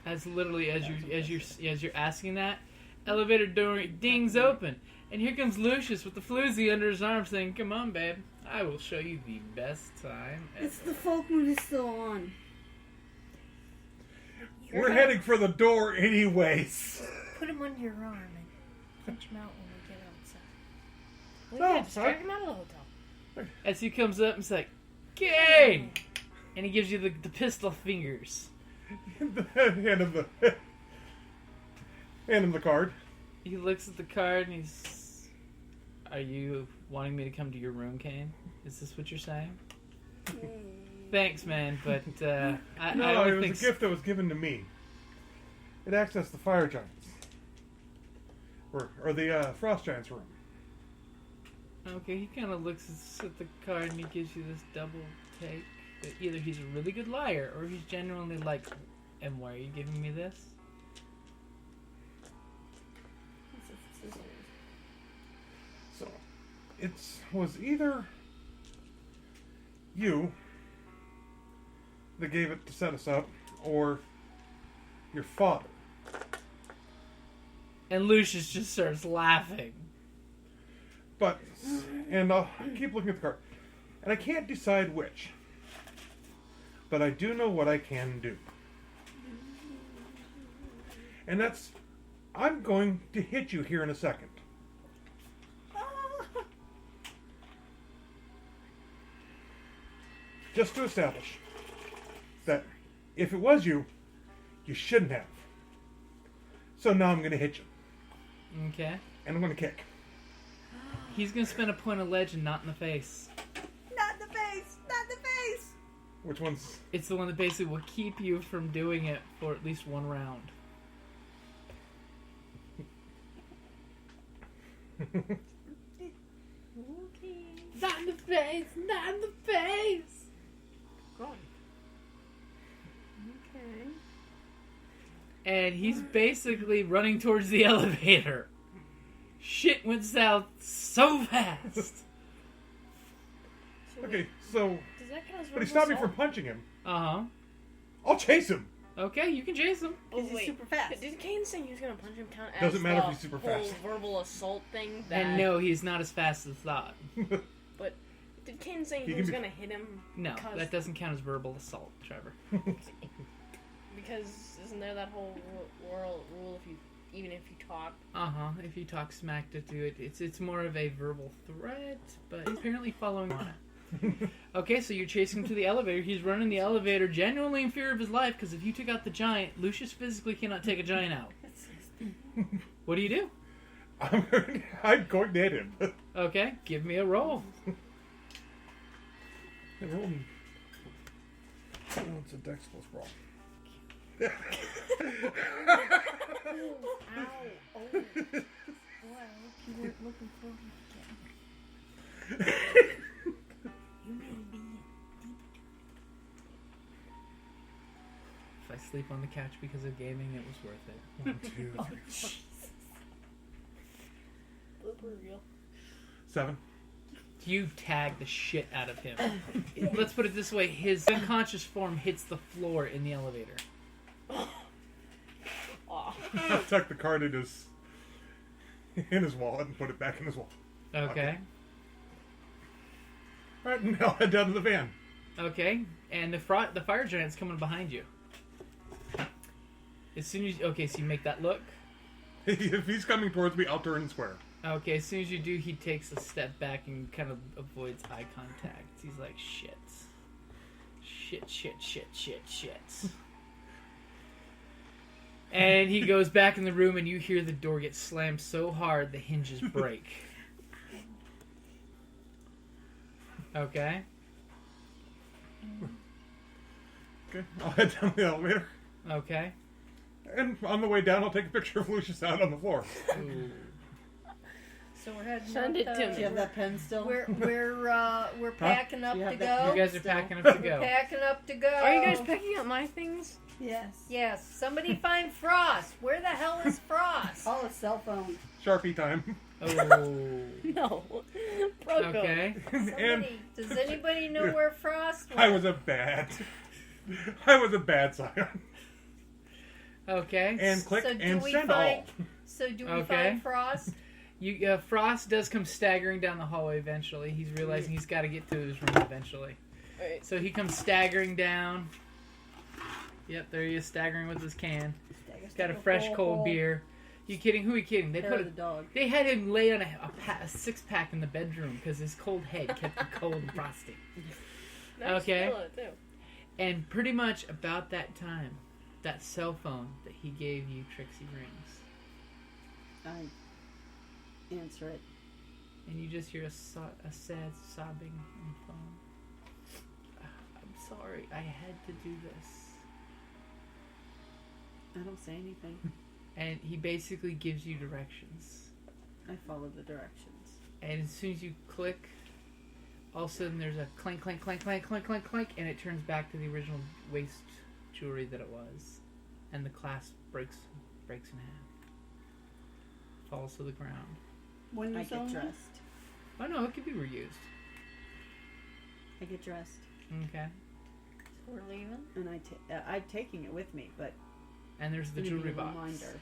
Speaker 4: As literally as you're asking that, elevator door dings open, and here comes Lucius with the floozy under his arm, saying, "Come on, babe, I will show you the best time ever."
Speaker 9: It's the folk moon is still on.
Speaker 5: We're heading for the door anyways.
Speaker 6: Put him under your arm and punch him out when we get outside.
Speaker 8: We
Speaker 5: No,
Speaker 8: gotta distract him out of the hotel.
Speaker 4: As he comes up and he's like, "Kane!" And he gives you the pistol fingers.
Speaker 5: Hand him the card.
Speaker 4: He looks at the card and he's, "Are you wanting me to come to your room, Kane? Is this what you're saying?" Thanks, man, but I
Speaker 5: No,
Speaker 4: don't
Speaker 5: it
Speaker 4: think
Speaker 5: was a gift that was given to me. It accessed the fire giants. Or the frost giants' room.
Speaker 4: Okay, he kind of looks at the card and he gives you this double take. That either he's a really good liar or he's genuinely like, "And why are you giving me this?"
Speaker 5: So, it was either you that gave it to set us up, or your father.
Speaker 4: And Lucius just starts laughing.
Speaker 5: But, and I'll keep looking at the card. And I can't decide which. But I do know what I can do. And that's... I'm going to hit you here in a second. Just to establish that if it was you, you shouldn't have. So now I'm going to hit you.
Speaker 4: Okay.
Speaker 5: And I'm going to kick.
Speaker 4: He's going to spend a point of legend, not in the face.
Speaker 7: Not in the face! Not in the face!
Speaker 5: Which one's...
Speaker 4: It's the one that basically will keep you from doing it for at least one round.
Speaker 6: Okay.
Speaker 4: Not in the face! Not in the face!
Speaker 8: God.
Speaker 6: Okay.
Speaker 4: And he's basically running towards the elevator. Shit went south so fast.
Speaker 8: So
Speaker 5: Okay, so...
Speaker 8: does that count as
Speaker 5: But he
Speaker 8: verbal
Speaker 5: stopped me
Speaker 8: assault?
Speaker 5: from punching him.
Speaker 4: Uh-huh.
Speaker 5: I'll chase him!
Speaker 4: Okay, you can chase him.
Speaker 8: Oh,
Speaker 9: Because he's
Speaker 8: wait.
Speaker 9: super fast.
Speaker 8: Did Kane say he was gonna punch him count as
Speaker 5: Doesn't matter if
Speaker 8: the
Speaker 5: he's super
Speaker 8: whole
Speaker 5: fast.
Speaker 8: verbal assault thing? That...
Speaker 4: And no, he's not as fast as thought.
Speaker 8: But did Kane say
Speaker 5: He
Speaker 8: he was
Speaker 5: can be-
Speaker 8: gonna hit him?
Speaker 4: No,
Speaker 8: because,
Speaker 4: that doesn't count as verbal assault, Trevor.
Speaker 8: Because isn't there that whole rule if you even if you talk?
Speaker 4: Uh-huh. If you talk smack to do it, it's more of a verbal threat, but he's apparently following on it. Okay, so you're chasing him to the elevator. He's running the elevator genuinely in fear of his life, because if you took out the giant, Lucius physically cannot take a giant out. What do you do?
Speaker 5: I'm going to hit him.
Speaker 4: Okay, give me a roll.
Speaker 5: Oh, it's a Dex plus brawl.
Speaker 6: Ow. Oh. Boy, I hope you weren't looking for me again. You may be deep.
Speaker 4: If I sleep on the couch because of gaming, it was worth it.
Speaker 5: 1, 2, 3, 4.
Speaker 8: Blooper reel.
Speaker 5: 7.
Speaker 4: You tag the shit out of him. Let's put it this way: his unconscious form hits the floor in the elevator.
Speaker 8: Aw.
Speaker 5: I tucked the card in his wallet and put it back in his wallet.
Speaker 4: Okay.
Speaker 5: Alright, now head down to the van.
Speaker 4: Okay, and the fire giant's coming behind you. As soon as so you make that look.
Speaker 5: If he's coming towards me, I'll turn and square.
Speaker 4: Okay, as soon as you do, he takes a step back and kind of avoids eye contact. He's like, shit. Shit. And he goes back in the room, and you hear the door get slammed so hard the hinges break. Okay?
Speaker 5: Okay, I'll head down the elevator.
Speaker 4: Okay.
Speaker 5: And on the way down, I'll take a picture of Lucius out on the floor.
Speaker 4: Ooh.
Speaker 6: So we're heading
Speaker 8: Send
Speaker 6: up,
Speaker 8: it to me.
Speaker 7: Do you have that pen still?
Speaker 6: We're packing up
Speaker 7: You
Speaker 6: to
Speaker 7: have that-
Speaker 6: go.
Speaker 4: You guys are packing up to
Speaker 6: We're
Speaker 4: go.
Speaker 6: packing up to go.
Speaker 8: Are you guys picking up my things?
Speaker 7: Yes.
Speaker 6: Yes. Somebody find Frost. Where the hell is Frost?
Speaker 9: Call a cell phone.
Speaker 5: Sharpie time.
Speaker 4: Oh.
Speaker 8: No. Broco.
Speaker 4: Okay.
Speaker 5: And
Speaker 6: Somebody, does anybody know where Frost was?
Speaker 5: I was a bad Scion.
Speaker 4: Okay.
Speaker 5: And click
Speaker 6: So do
Speaker 5: and
Speaker 6: we
Speaker 5: send
Speaker 6: find-
Speaker 5: all.
Speaker 6: So do we
Speaker 4: Okay.
Speaker 6: find Frost?
Speaker 4: Frost does come staggering down the hallway eventually. He's realizing he's got to get to his room eventually.
Speaker 8: Alright.
Speaker 4: So he comes staggering down. Yep, there he is, staggering with his can. He's got a fresh, cold beer. You kidding? Who are you kidding? They
Speaker 7: Hair
Speaker 4: put
Speaker 7: of the dog.
Speaker 4: They had him lay on a 6-pack in the bedroom because his cold head kept him cold and frosty.
Speaker 8: Nice
Speaker 4: Okay.
Speaker 8: pillow, too.
Speaker 4: And pretty much about that time, that cell phone that he gave you, Trixie, rings.
Speaker 7: I answer it.
Speaker 4: And you just hear a sad sobbing on the phone. I'm sorry, I had to do this.
Speaker 7: I don't say anything.
Speaker 4: And he basically gives you directions.
Speaker 7: I follow the directions.
Speaker 4: And as soon as you click, all of a sudden there's a clank, clank, clank, clank, clank, clank, clank, and it turns back to the original waist jewelry that it was. And the clasp breaks in half. Falls to the ground.
Speaker 9: When
Speaker 7: I
Speaker 9: you
Speaker 7: get dressed.
Speaker 4: Oh no, it could be reused.
Speaker 7: I get dressed.
Speaker 4: Okay.
Speaker 6: We're leaving.
Speaker 7: And I'm taking it with me, but
Speaker 4: And there's the
Speaker 7: gonna be
Speaker 4: jewelry
Speaker 7: a
Speaker 4: box.
Speaker 7: reminder.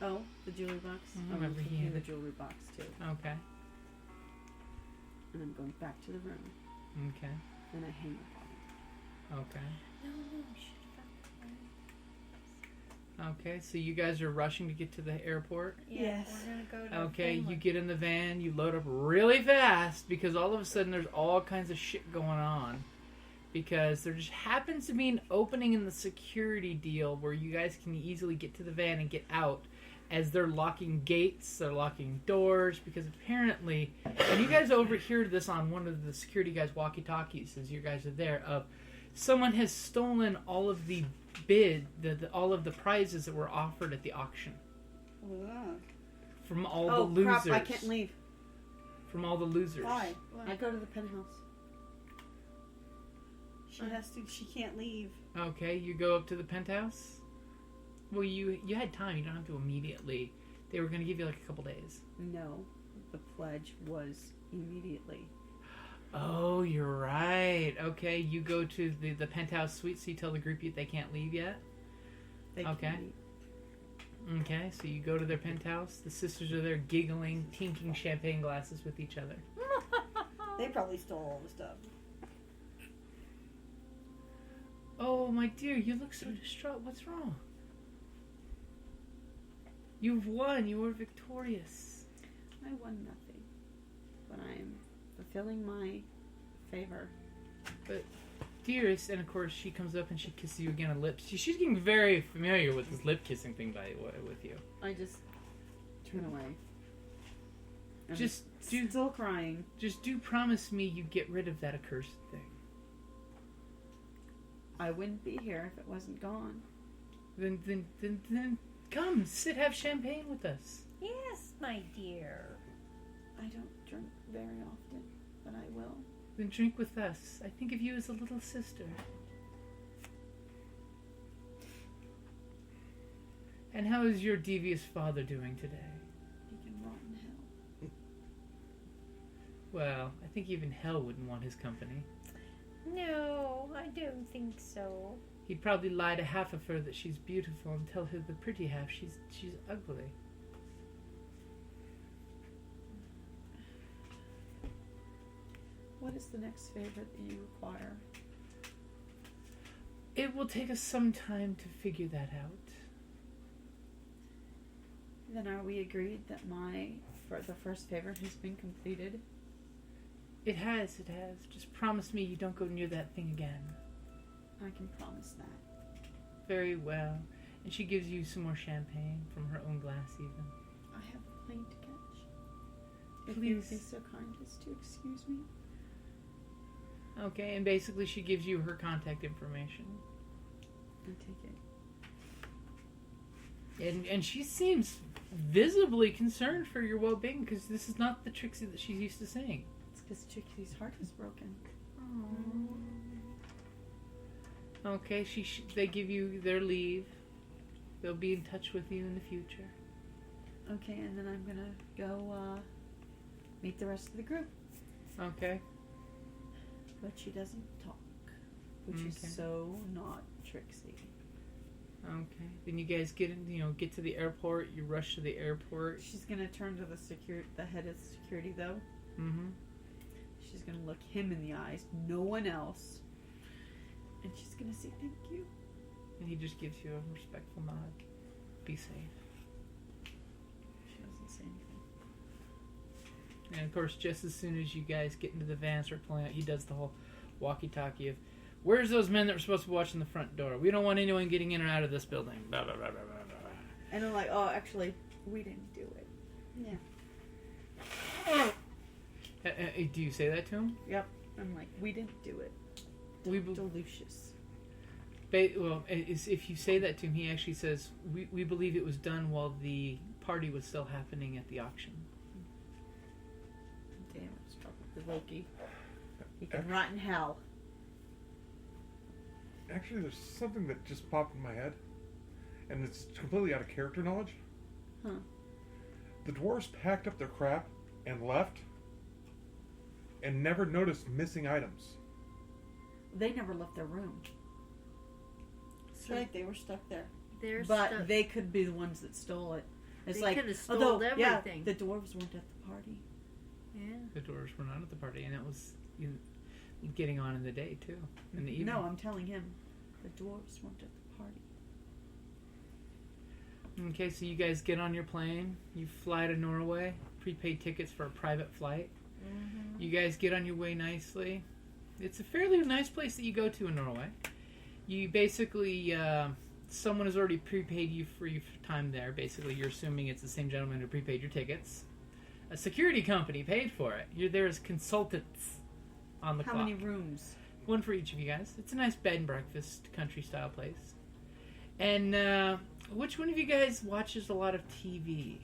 Speaker 7: Oh, the jewelry box?
Speaker 4: Mhm,
Speaker 7: I'm
Speaker 4: remember he
Speaker 7: taking
Speaker 4: had
Speaker 7: the
Speaker 4: it.
Speaker 7: jewelry box too.
Speaker 4: Okay.
Speaker 7: And I'm going back to the room.
Speaker 4: Okay.
Speaker 7: And I hang up on it.
Speaker 4: Okay.
Speaker 6: No, we should have found
Speaker 4: Okay, so you guys are rushing to get to the airport.
Speaker 6: Yeah,
Speaker 9: Yes.
Speaker 6: we're gonna go to
Speaker 4: Okay, you
Speaker 6: Finland.
Speaker 4: get in the van, you load up really fast because all of a sudden there's all kinds of shit going on. Because there just happens to be an opening in the security deal where you guys can easily get to the van and get out as they're locking gates, they're locking doors, because apparently, and you guys overhear this on one of the security guys' walkie-talkies as you guys are there, of someone has stolen all of the all of the prizes that were offered at the auction. From all the losers.
Speaker 9: Crap, I can't leave.
Speaker 4: From all the losers.
Speaker 9: Why?
Speaker 6: Why?
Speaker 9: I go to the penthouse. She can't leave.
Speaker 4: Okay, you go up to the penthouse. Well, you had time. You don't have to immediately. They were going to give you like a couple days.
Speaker 7: No, the pledge was immediately.
Speaker 4: Oh, you're right. Okay, you go to the penthouse suite, so you tell the group they can't leave yet.
Speaker 7: They
Speaker 4: Okay.
Speaker 7: can't eat.
Speaker 4: Okay, so you go to their penthouse. The sisters are there giggling, tinking champagne glasses with each other.
Speaker 9: They probably stole all the stuff.
Speaker 4: Oh, my dear, you look so distraught. What's wrong? You've won. You were victorious.
Speaker 7: I won nothing, but I am fulfilling my favor.
Speaker 4: Dearest, and of course she comes up and she kisses you again on the lips. She's getting very familiar with this lip kissing thing with you.
Speaker 7: I just turn away. I'm
Speaker 4: Just
Speaker 7: still crying.
Speaker 4: Just do promise me you get rid of that accursed thing.
Speaker 7: I wouldn't be here if it wasn't gone.
Speaker 4: Then come, sit, have champagne with us.
Speaker 6: Yes, my dear.
Speaker 7: I don't drink very often, but I will.
Speaker 4: Then drink with us. I think of you as a little sister. And how is your devious father doing today?
Speaker 7: He can rot in hell.
Speaker 4: Well, I think even hell wouldn't want his company.
Speaker 6: No, I don't think so.
Speaker 4: He'd probably lie to half of her that she's beautiful and tell her the pretty half she's ugly.
Speaker 7: What is the next favor that you require?
Speaker 4: It will take us some time to figure that out.
Speaker 7: Then are we agreed that the first favor has been completed?
Speaker 4: It has. Just promise me you don't go near that thing again.
Speaker 7: I can promise that.
Speaker 4: Very well. And she gives you some more champagne from her own glass even.
Speaker 7: I have a plane to catch. If
Speaker 4: Please.
Speaker 7: you'd be so kind as to excuse me.
Speaker 4: Okay, and basically she gives you her contact information.
Speaker 7: I take it.
Speaker 4: And she seems visibly concerned for your well-being because this is not the Trixie that she's used to seeing.
Speaker 7: It's because Trixie's heart is broken.
Speaker 4: Okay, they give you their leave. They'll be in touch with you in the future.
Speaker 7: Okay, and then I'm gonna go meet the rest of the group.
Speaker 4: Okay.
Speaker 7: But she doesn't talk, which
Speaker 4: Okay.
Speaker 7: is so not Trixie.
Speaker 4: Okay. Then you guys get to the airport. You rush to the airport.
Speaker 7: She's gonna turn to the head of security though.
Speaker 4: Mm-hmm.
Speaker 7: She's gonna look him in the eyes, no one else, and she's gonna say thank you.
Speaker 4: And he just gives you a respectful nod. Be safe.
Speaker 7: She doesn't say anything.
Speaker 4: And of course, just as soon as you guys get into the van and start pulling out, he does the whole walkie-talkie of, "Where's those men that were supposed to be watching the front door? We don't want anyone getting in or out of this building." Blah, blah, blah, blah, blah, blah.
Speaker 7: And I'm like, oh, actually, we didn't do it.
Speaker 4: Do you say that to him?
Speaker 7: Yep. I'm like, we didn't do it.
Speaker 4: We
Speaker 7: Dr. Lucius.
Speaker 4: If you say that to him, he actually says, we believe it was done while the party was still happening at the auction.
Speaker 7: Damn, it's probably Loki. He can rot in hell.
Speaker 5: Actually, there's something that just popped in my head, and it's completely out of character knowledge.
Speaker 7: Huh.
Speaker 5: The dwarves packed up their crap and left, and never noticed missing items.
Speaker 7: They never left their room.
Speaker 9: That's right, they were stuck there.
Speaker 6: They're
Speaker 7: But
Speaker 6: stuck.
Speaker 7: they could be the ones that stole it. It's
Speaker 6: They
Speaker 7: like,
Speaker 6: could have stole
Speaker 7: although,
Speaker 6: everything.
Speaker 7: yeah, the dwarves weren't at the party.
Speaker 6: Yeah.
Speaker 4: The dwarves were not at the party, and it was getting on in the day, too. In the evening.
Speaker 7: No, I'm telling him, the dwarves weren't at the party.
Speaker 4: Okay, so you guys get on your plane. You fly to Norway. Prepaid tickets for a private flight. You guys get on your way nicely. It's a fairly nice place that you go to in Norway. You basically, someone has already prepaid you for your time there. Basically, you're assuming it's the same gentleman who prepaid your tickets. A security company paid for it. You're there as consultants on the clock.
Speaker 7: How many rooms?
Speaker 4: One for each of you guys. It's a nice bed and breakfast, country-style place. And which one of you guys watches a lot of TV?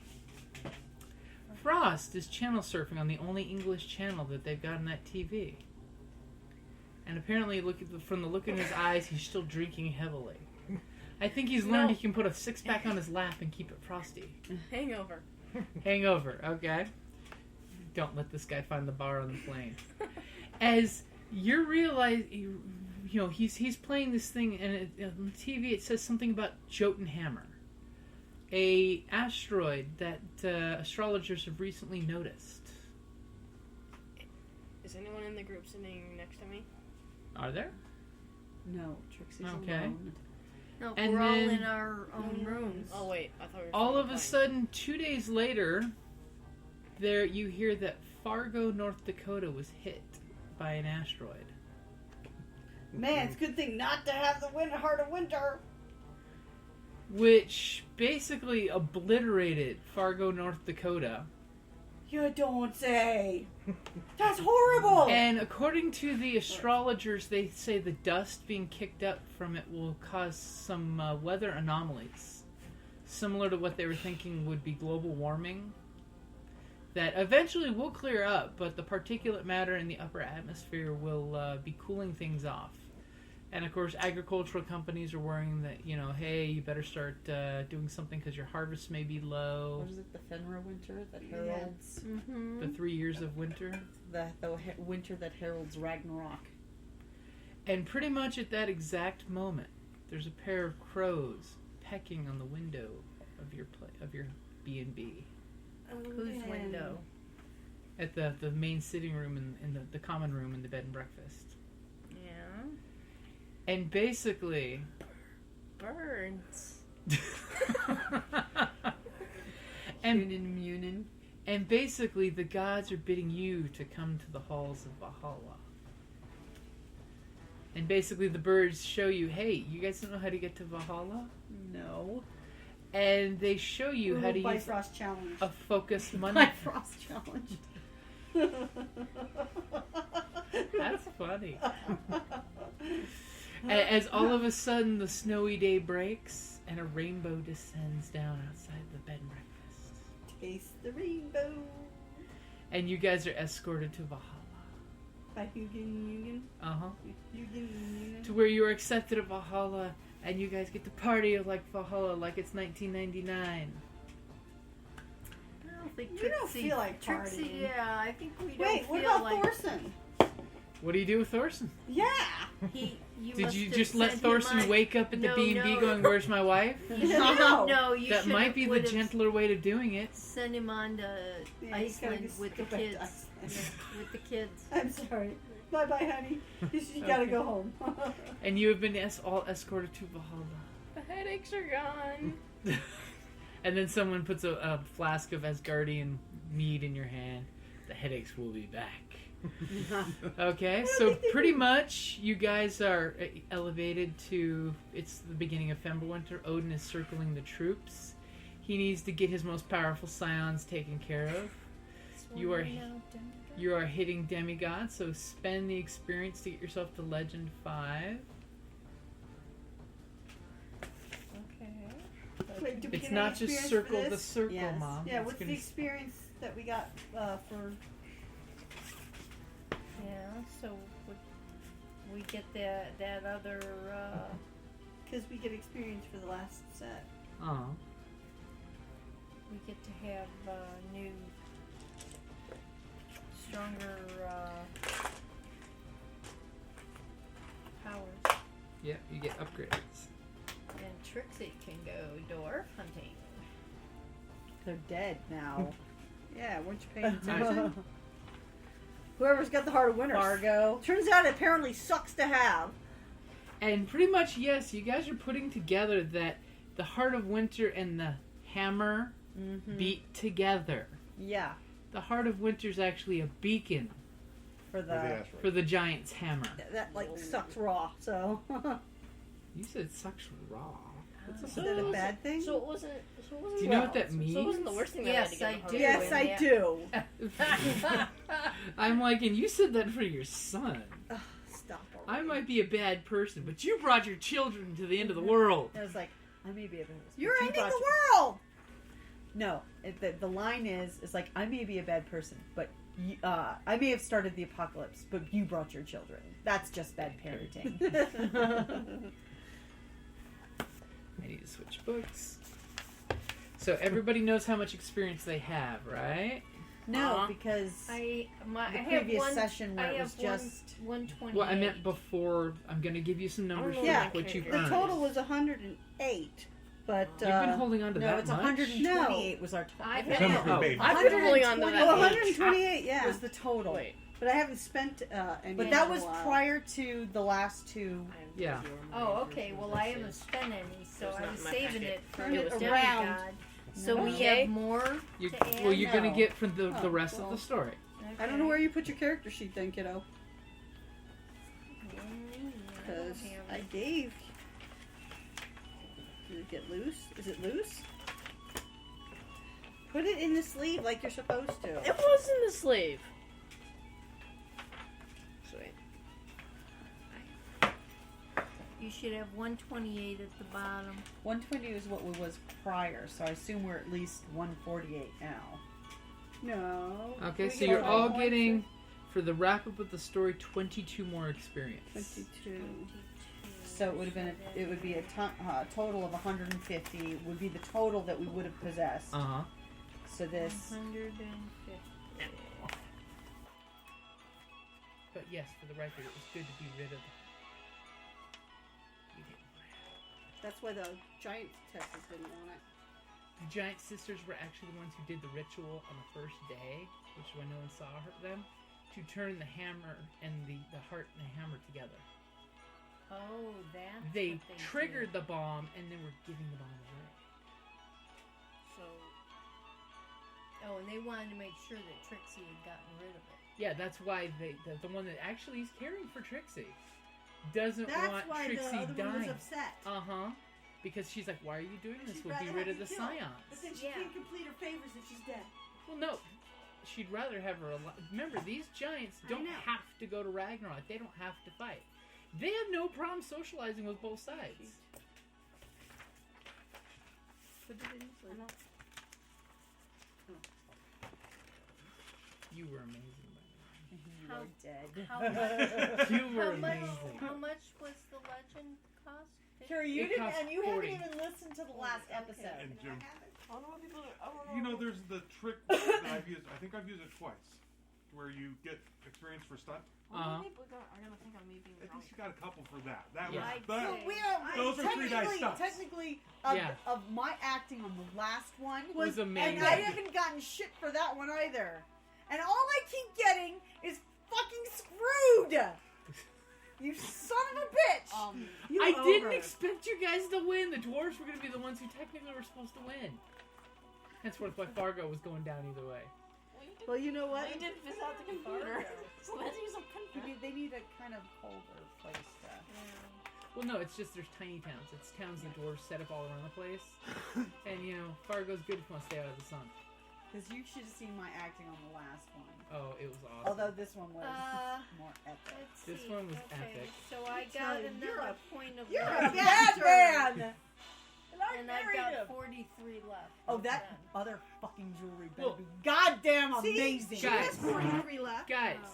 Speaker 4: Frost is channel surfing on the only English channel that they've got on that TV. And apparently, from the look in his eyes, he's still drinking heavily. I think he's learned he can put a six-pack on his lap and keep it frosty.
Speaker 8: Hangover.
Speaker 4: Hangover, okay. Don't let this guy find the bar on the plane. As you're realizing, you know, he's playing this thing, and on the TV it says something about Jotunhammer, a asteroid that astrologers have recently noticed.
Speaker 8: Is anyone in the group sitting next to me?
Speaker 4: Are there?
Speaker 7: No, Trixie's
Speaker 4: Okay.
Speaker 7: alone.
Speaker 6: No,
Speaker 4: And
Speaker 6: we're all
Speaker 4: then-
Speaker 6: in our own rooms.
Speaker 8: Oh wait, I thought we were
Speaker 4: All
Speaker 8: flying
Speaker 4: of a
Speaker 8: plane.
Speaker 4: sudden, 2 days later, there you hear that Fargo, North Dakota was hit by an asteroid.
Speaker 9: Man, it's a good thing not to have the heart of winter.
Speaker 4: Which basically obliterated Fargo, North Dakota.
Speaker 9: You don't say. That's horrible.
Speaker 4: And according to the astrologers, they say the dust being kicked up from it will cause some weather anomalies. Similar to what they were thinking would be global warming. That eventually will clear up, but the particulate matter in the upper atmosphere will be cooling things off. And of course, agricultural companies are worrying that, you know, hey, you better start doing something because your harvest may be low.
Speaker 3: What is it? The Fenrir winter that heralds
Speaker 4: The 3 years of winter.
Speaker 3: the winter that heralds Ragnarok.
Speaker 4: And pretty much at that exact moment, there's a pair of crows pecking on the window of your B&B.
Speaker 6: Whose window?
Speaker 4: At the main sitting room and the common room in the bed and breakfast.
Speaker 6: Yeah.
Speaker 4: And basically...
Speaker 6: Birds.
Speaker 4: And basically the gods are bidding you to come to the halls of Valhalla. And basically the birds show you, hey, you guys don't know how to get to Valhalla?
Speaker 3: No.
Speaker 4: And they show you how to use
Speaker 9: Bifrost challenge.
Speaker 4: a focused money.
Speaker 3: My frost challenge.
Speaker 4: That's funny. As all of a sudden the snowy day breaks and a rainbow descends down outside the bed and breakfast.
Speaker 9: Taste the rainbow.
Speaker 4: And you guys are escorted to Valhalla.
Speaker 9: By Hugin.
Speaker 4: Uh-huh.
Speaker 9: Hugin.
Speaker 4: To where you are accepted at Valhalla and you guys get to party like Valhalla like it's 1999.
Speaker 6: I don't think
Speaker 9: We don't
Speaker 6: Trixie-
Speaker 9: feel like
Speaker 6: Trixie,
Speaker 9: partying.
Speaker 6: yeah, I think we don't
Speaker 9: Wait,
Speaker 6: feel
Speaker 9: what about
Speaker 6: like
Speaker 9: Thorson?
Speaker 4: What do you do with Thorson?
Speaker 9: Yeah.
Speaker 6: You
Speaker 4: Did
Speaker 6: must
Speaker 4: you
Speaker 6: have
Speaker 4: just let
Speaker 6: sent
Speaker 4: Thorson
Speaker 6: him
Speaker 4: wake up at the
Speaker 6: No,
Speaker 4: B&B
Speaker 6: no.
Speaker 4: going, where's my wife?
Speaker 6: No, you
Speaker 4: That
Speaker 6: should
Speaker 4: might be the
Speaker 6: would've
Speaker 4: gentler way of doing it.
Speaker 6: Send him on to
Speaker 9: Yeah, he's gotta
Speaker 6: Iceland
Speaker 9: just
Speaker 6: with the
Speaker 9: go back to
Speaker 6: kids.
Speaker 9: Iceland.
Speaker 6: With the kids.
Speaker 9: I'm sorry. Bye bye, honey. You gotta
Speaker 4: Okay.
Speaker 9: go home.
Speaker 4: And you have been all escorted to Valhalla.
Speaker 8: The headaches are gone.
Speaker 4: And then someone puts a flask of Asgardian mead in your hand. The headaches will be back. Okay, so pretty much you guys are elevated to, it's the beginning of Fimbulwinter. Odin is circling the troops. He needs to get his most powerful scions taken care of. You are hitting demigod, so spend the experience to get yourself to Legend 5.
Speaker 9: Wait, do we
Speaker 4: It's
Speaker 9: get
Speaker 4: not
Speaker 9: any
Speaker 4: just
Speaker 9: experience
Speaker 4: circle
Speaker 9: for
Speaker 4: the
Speaker 9: this?
Speaker 4: circle,
Speaker 3: Yes.
Speaker 4: Mom.
Speaker 9: Yeah,
Speaker 4: It's
Speaker 9: what's
Speaker 4: gonna
Speaker 9: the experience that we got for?
Speaker 6: Yeah, so we get that other.
Speaker 9: Because we get experience for the last set.
Speaker 4: Oh.
Speaker 6: We get to have new, stronger powers.
Speaker 4: Yep, you get upgrades.
Speaker 6: And Trixie can go dwarf hunting.
Speaker 3: They're dead now.
Speaker 9: Yeah, weren't you paying attention? Whoever's got the heart of winter.
Speaker 3: Fargo.
Speaker 9: Turns out it apparently sucks to have.
Speaker 4: And pretty much, yes, you guys are putting together that the Heart of Winter and the hammer beat together.
Speaker 7: Yeah.
Speaker 4: The Heart of Winter's actually a beacon
Speaker 7: For
Speaker 5: For the
Speaker 7: the.
Speaker 5: asteroid.
Speaker 4: for the giant's hammer.
Speaker 9: That like sucks raw. So
Speaker 4: You said sucks raw. What's
Speaker 9: is that a bad thing?
Speaker 8: So it wasn't.
Speaker 4: Do you know what that
Speaker 8: So it
Speaker 4: means?
Speaker 8: wasn't the worst thing that
Speaker 6: Yes,
Speaker 8: I had to
Speaker 6: I
Speaker 8: get
Speaker 6: do.
Speaker 8: in
Speaker 9: Yes, I do.
Speaker 4: I'm like, and you said that for your son.
Speaker 9: Stop.
Speaker 4: I
Speaker 9: already.
Speaker 4: might be a bad person, but you brought your children to the end of the world.
Speaker 7: I was like, I may be a bad person.
Speaker 9: You're
Speaker 7: but you
Speaker 9: ending
Speaker 7: brought
Speaker 9: the
Speaker 7: your-
Speaker 9: world.
Speaker 7: No, the line is like, I may be a bad person, but you, I may have started the apocalypse, but you brought your children. That's just bad parenting.
Speaker 4: I need to switch books. So everybody knows how much experience they have, right?
Speaker 7: No, because
Speaker 6: I
Speaker 7: the
Speaker 6: have
Speaker 7: previous
Speaker 6: one.
Speaker 7: session where
Speaker 6: I
Speaker 7: it
Speaker 6: have
Speaker 7: was just
Speaker 6: 120.
Speaker 4: Well, I meant before. I'm going to give you some numbers
Speaker 8: know
Speaker 4: for
Speaker 9: Yeah,
Speaker 4: what you've
Speaker 9: the
Speaker 4: earned.
Speaker 9: total was 108, but
Speaker 4: You've been holding on to
Speaker 7: no,
Speaker 4: that
Speaker 7: it's
Speaker 4: much?
Speaker 7: 128 was our total.
Speaker 6: I
Speaker 5: Some
Speaker 6: have.
Speaker 5: for baby.
Speaker 8: I've been holding on to that.
Speaker 9: well,
Speaker 8: age.
Speaker 9: 128, yeah.
Speaker 7: was the total.
Speaker 8: Wait.
Speaker 9: But I haven't spent any.
Speaker 7: But
Speaker 9: in
Speaker 7: that
Speaker 9: a
Speaker 7: was
Speaker 9: while.
Speaker 7: prior to the last two.
Speaker 4: Yeah.
Speaker 6: Oh, okay. Well, I haven't spent any, so
Speaker 8: It's
Speaker 6: I
Speaker 8: not
Speaker 6: was
Speaker 8: in my
Speaker 6: saving
Speaker 8: packet.
Speaker 6: it for
Speaker 9: Turn
Speaker 6: the
Speaker 9: it
Speaker 6: demigod.
Speaker 9: around.
Speaker 6: So we
Speaker 8: Okay.
Speaker 6: have more.
Speaker 4: You,
Speaker 6: to add?
Speaker 4: well, you're going to
Speaker 7: No.
Speaker 4: get from the
Speaker 9: Oh,
Speaker 4: rest of
Speaker 9: well.
Speaker 4: the story.
Speaker 9: I don't know where you put your character sheet then, kiddo.
Speaker 6: Mm,
Speaker 9: Because
Speaker 6: I
Speaker 9: I gave. Did it get loose? Is it loose? Put it in the sleeve like you're supposed to.
Speaker 8: It was in the sleeve. Sweet.
Speaker 6: You should have 128 at the bottom.
Speaker 7: 120 is what was prior, so I assume we're at least 148 now.
Speaker 9: No.
Speaker 4: Okay,
Speaker 9: We
Speaker 4: so
Speaker 9: get
Speaker 4: you're
Speaker 9: all
Speaker 4: all
Speaker 9: points
Speaker 4: getting, for the wrap up of the story, 22 more experience.
Speaker 9: 22.
Speaker 7: So it would have been it would be a total of 150 would be the total that we would have possessed.
Speaker 4: Uh-huh.
Speaker 7: So this
Speaker 6: 150.
Speaker 4: But yes, for the record, it was good to be rid of. You didn't.
Speaker 9: That's why the giant testers didn't want it.
Speaker 4: The giant sisters were actually the ones who did the ritual on the first day, which is when no one saw them, to turn the hammer and the heart and the hammer together.
Speaker 6: Oh, that's
Speaker 4: They
Speaker 6: what they
Speaker 4: triggered
Speaker 6: did.
Speaker 4: the bomb and then were giving the bomb away.
Speaker 6: So. Oh, and they wanted to make sure that Trixie had gotten rid of it.
Speaker 4: Yeah, that's why the one that actually is caring for Trixie doesn't
Speaker 9: That's
Speaker 4: want
Speaker 9: why
Speaker 4: Trixie
Speaker 9: the other one was
Speaker 4: dying.
Speaker 9: upset.
Speaker 4: Uh-huh. Because she's like, why are you doing this?
Speaker 9: She'd
Speaker 4: We'll be
Speaker 9: rather
Speaker 4: rid
Speaker 9: have
Speaker 4: of the
Speaker 9: you killed.
Speaker 4: Scions.
Speaker 9: But then she
Speaker 6: Yeah.
Speaker 9: can't complete her favors if she's dead.
Speaker 4: Well, no. She'd rather have her alive. Remember, these giants don't
Speaker 9: know.
Speaker 4: have to go to Ragnarok. They don't have to fight. They have no problem socializing with both sides. You were amazing, by
Speaker 6: How-
Speaker 7: You're dead.
Speaker 6: How much?
Speaker 4: the way. You were
Speaker 6: How much?
Speaker 4: amazing.
Speaker 6: How much was the legend cost?
Speaker 7: Carrie, you
Speaker 4: It
Speaker 7: didn't,
Speaker 4: costs
Speaker 7: and you
Speaker 4: 40.
Speaker 7: haven't even listened to the last episode.
Speaker 5: And Jim,
Speaker 8: I don't know what people are.
Speaker 5: you know, there's the trick that I've used. I think I've used it twice, where you get experience for stunt.
Speaker 4: Uh-huh.
Speaker 8: People are gonna think I'm me being
Speaker 5: I think
Speaker 8: drunk.
Speaker 5: she got a couple for that. That
Speaker 4: Yeah.
Speaker 5: was
Speaker 6: I'd
Speaker 5: that.
Speaker 6: say-
Speaker 7: We are
Speaker 5: Those are 3 dice stunts.
Speaker 7: technically
Speaker 4: Yeah.
Speaker 7: of my acting on the last one
Speaker 4: Was amazing.
Speaker 7: and I haven't gotten shit for that one either. And all I keep getting is fucking screwed. You son of a bitch.
Speaker 9: You
Speaker 4: I didn't
Speaker 9: ogre.
Speaker 4: expect you guys to win. The dwarves were going to be the ones who technically were supposed to win. Henceforth, why Fargo was going down either way.
Speaker 9: Well, you know what?
Speaker 8: You did fizz out the computer. So let's use some computer.
Speaker 7: They need a kind of colder place to.
Speaker 4: Well, no, it's just there's tiny towns. It's towns the dwarves set up all around the place. And, you know, Fargo's good if you want to stay out of the sun.
Speaker 7: Because you should have seen my acting on the last one.
Speaker 4: Oh, it was awesome.
Speaker 7: Although this one was more epic.
Speaker 6: Let's
Speaker 4: This
Speaker 6: see.
Speaker 4: one was
Speaker 6: okay,
Speaker 4: epic.
Speaker 6: So I
Speaker 9: tell
Speaker 6: got
Speaker 9: you, you're
Speaker 6: another point of
Speaker 7: You're a
Speaker 6: legend,
Speaker 7: bad man!
Speaker 6: and I've got 43 left.
Speaker 7: Oh,
Speaker 6: of
Speaker 7: that
Speaker 6: them.
Speaker 7: other fucking jewelry better
Speaker 4: Well,
Speaker 7: be goddamn
Speaker 9: See?
Speaker 7: amazing.
Speaker 9: She
Speaker 4: Guys.
Speaker 9: has 43 left.
Speaker 4: Guys,
Speaker 6: Oh,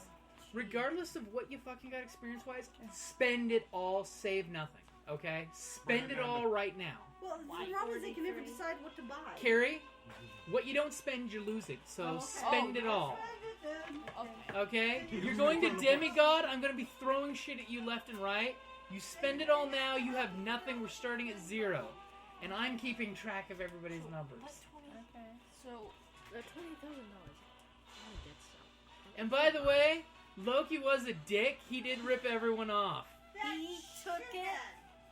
Speaker 4: regardless of what you fucking got experience-wise, spend it all, save nothing. Okay? Spend it all right now.
Speaker 9: Well, the problem is they can never decide what to buy.
Speaker 4: Kerrie, what you don't spend, you're losing. So spend it all. Okay? You're going to demigod. I'm going to be throwing shit at you left and right. You spend it all now. You have nothing. We're starting at 0. And I'm keeping track of everybody's numbers.
Speaker 6: Okay.
Speaker 8: So, $20,000. I wanna get some.
Speaker 4: And by the way, Loki was a dick. He did rip everyone off.
Speaker 6: He took it.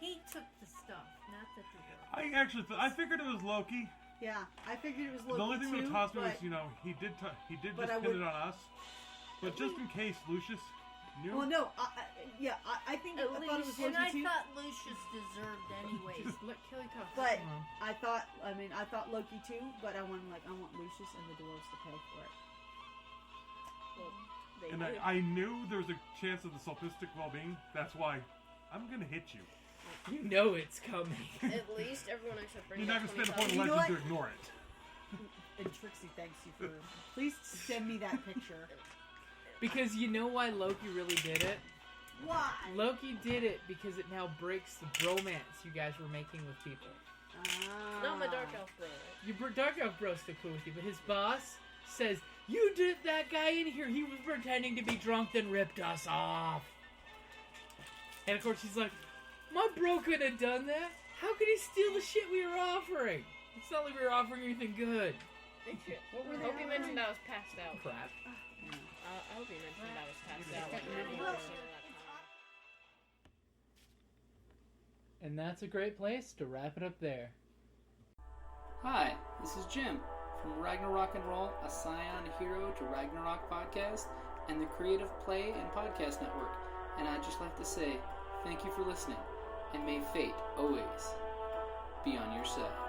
Speaker 6: He took the stuff, not the dwarf.
Speaker 5: I actually, I figured it was Loki.
Speaker 7: Yeah, I figured it was Loki
Speaker 5: The only thing
Speaker 7: too,
Speaker 5: that tossed me
Speaker 7: but
Speaker 5: was, he did
Speaker 7: but
Speaker 5: just
Speaker 7: I
Speaker 5: pin
Speaker 7: would-
Speaker 5: it on us. But just in case Lucius knew.
Speaker 7: well, no, I think I thought it was
Speaker 6: And I
Speaker 7: Loki too.
Speaker 6: thought Lucius deserved anyways.
Speaker 4: Just let Kelly talk.
Speaker 7: But
Speaker 4: Come on.
Speaker 7: I thought Loki too, but I want Lucius and the dwarves to pay for it.
Speaker 8: Well, they
Speaker 5: And
Speaker 8: did.
Speaker 5: I knew there was a chance of the sophistic well-being. That's why I'm gonna hit you.
Speaker 4: You know it's coming.
Speaker 8: At least everyone except Bryn
Speaker 5: You're not
Speaker 8: got
Speaker 5: gonna spend a point of
Speaker 8: 20,000.
Speaker 7: You know
Speaker 5: legend to
Speaker 7: what?
Speaker 5: ignore it.
Speaker 7: And Trixie thanks you for. Please send me that picture.
Speaker 4: Because you know why Loki really did it?
Speaker 7: Why?
Speaker 4: Loki did it because it now breaks the bromance you guys were making with people.
Speaker 8: Not my dark elf bro.
Speaker 4: Your Dark Elf bro's still cool with you, but his boss says, you did that guy in here. He was pretending to be drunk, then ripped us off. And of course he's like, my bro couldn't have done that. How could he steal the shit we were offering? It's not like we were offering anything good.
Speaker 8: What were they? I hope you mentioned I was passed out.
Speaker 4: Crap.
Speaker 8: I hope you mentioned I was passed out. Like,
Speaker 7: Yeah.
Speaker 8: really earlier that time.
Speaker 4: And that's a great place to wrap it up there.
Speaker 10: Hi, this is Jim from Ragnarok and Roll, a Scion Hero to Ragnarok podcast, and the Creative Play and Podcast Network. And I'd just like to say thank you for listening, and may fate always be on your side.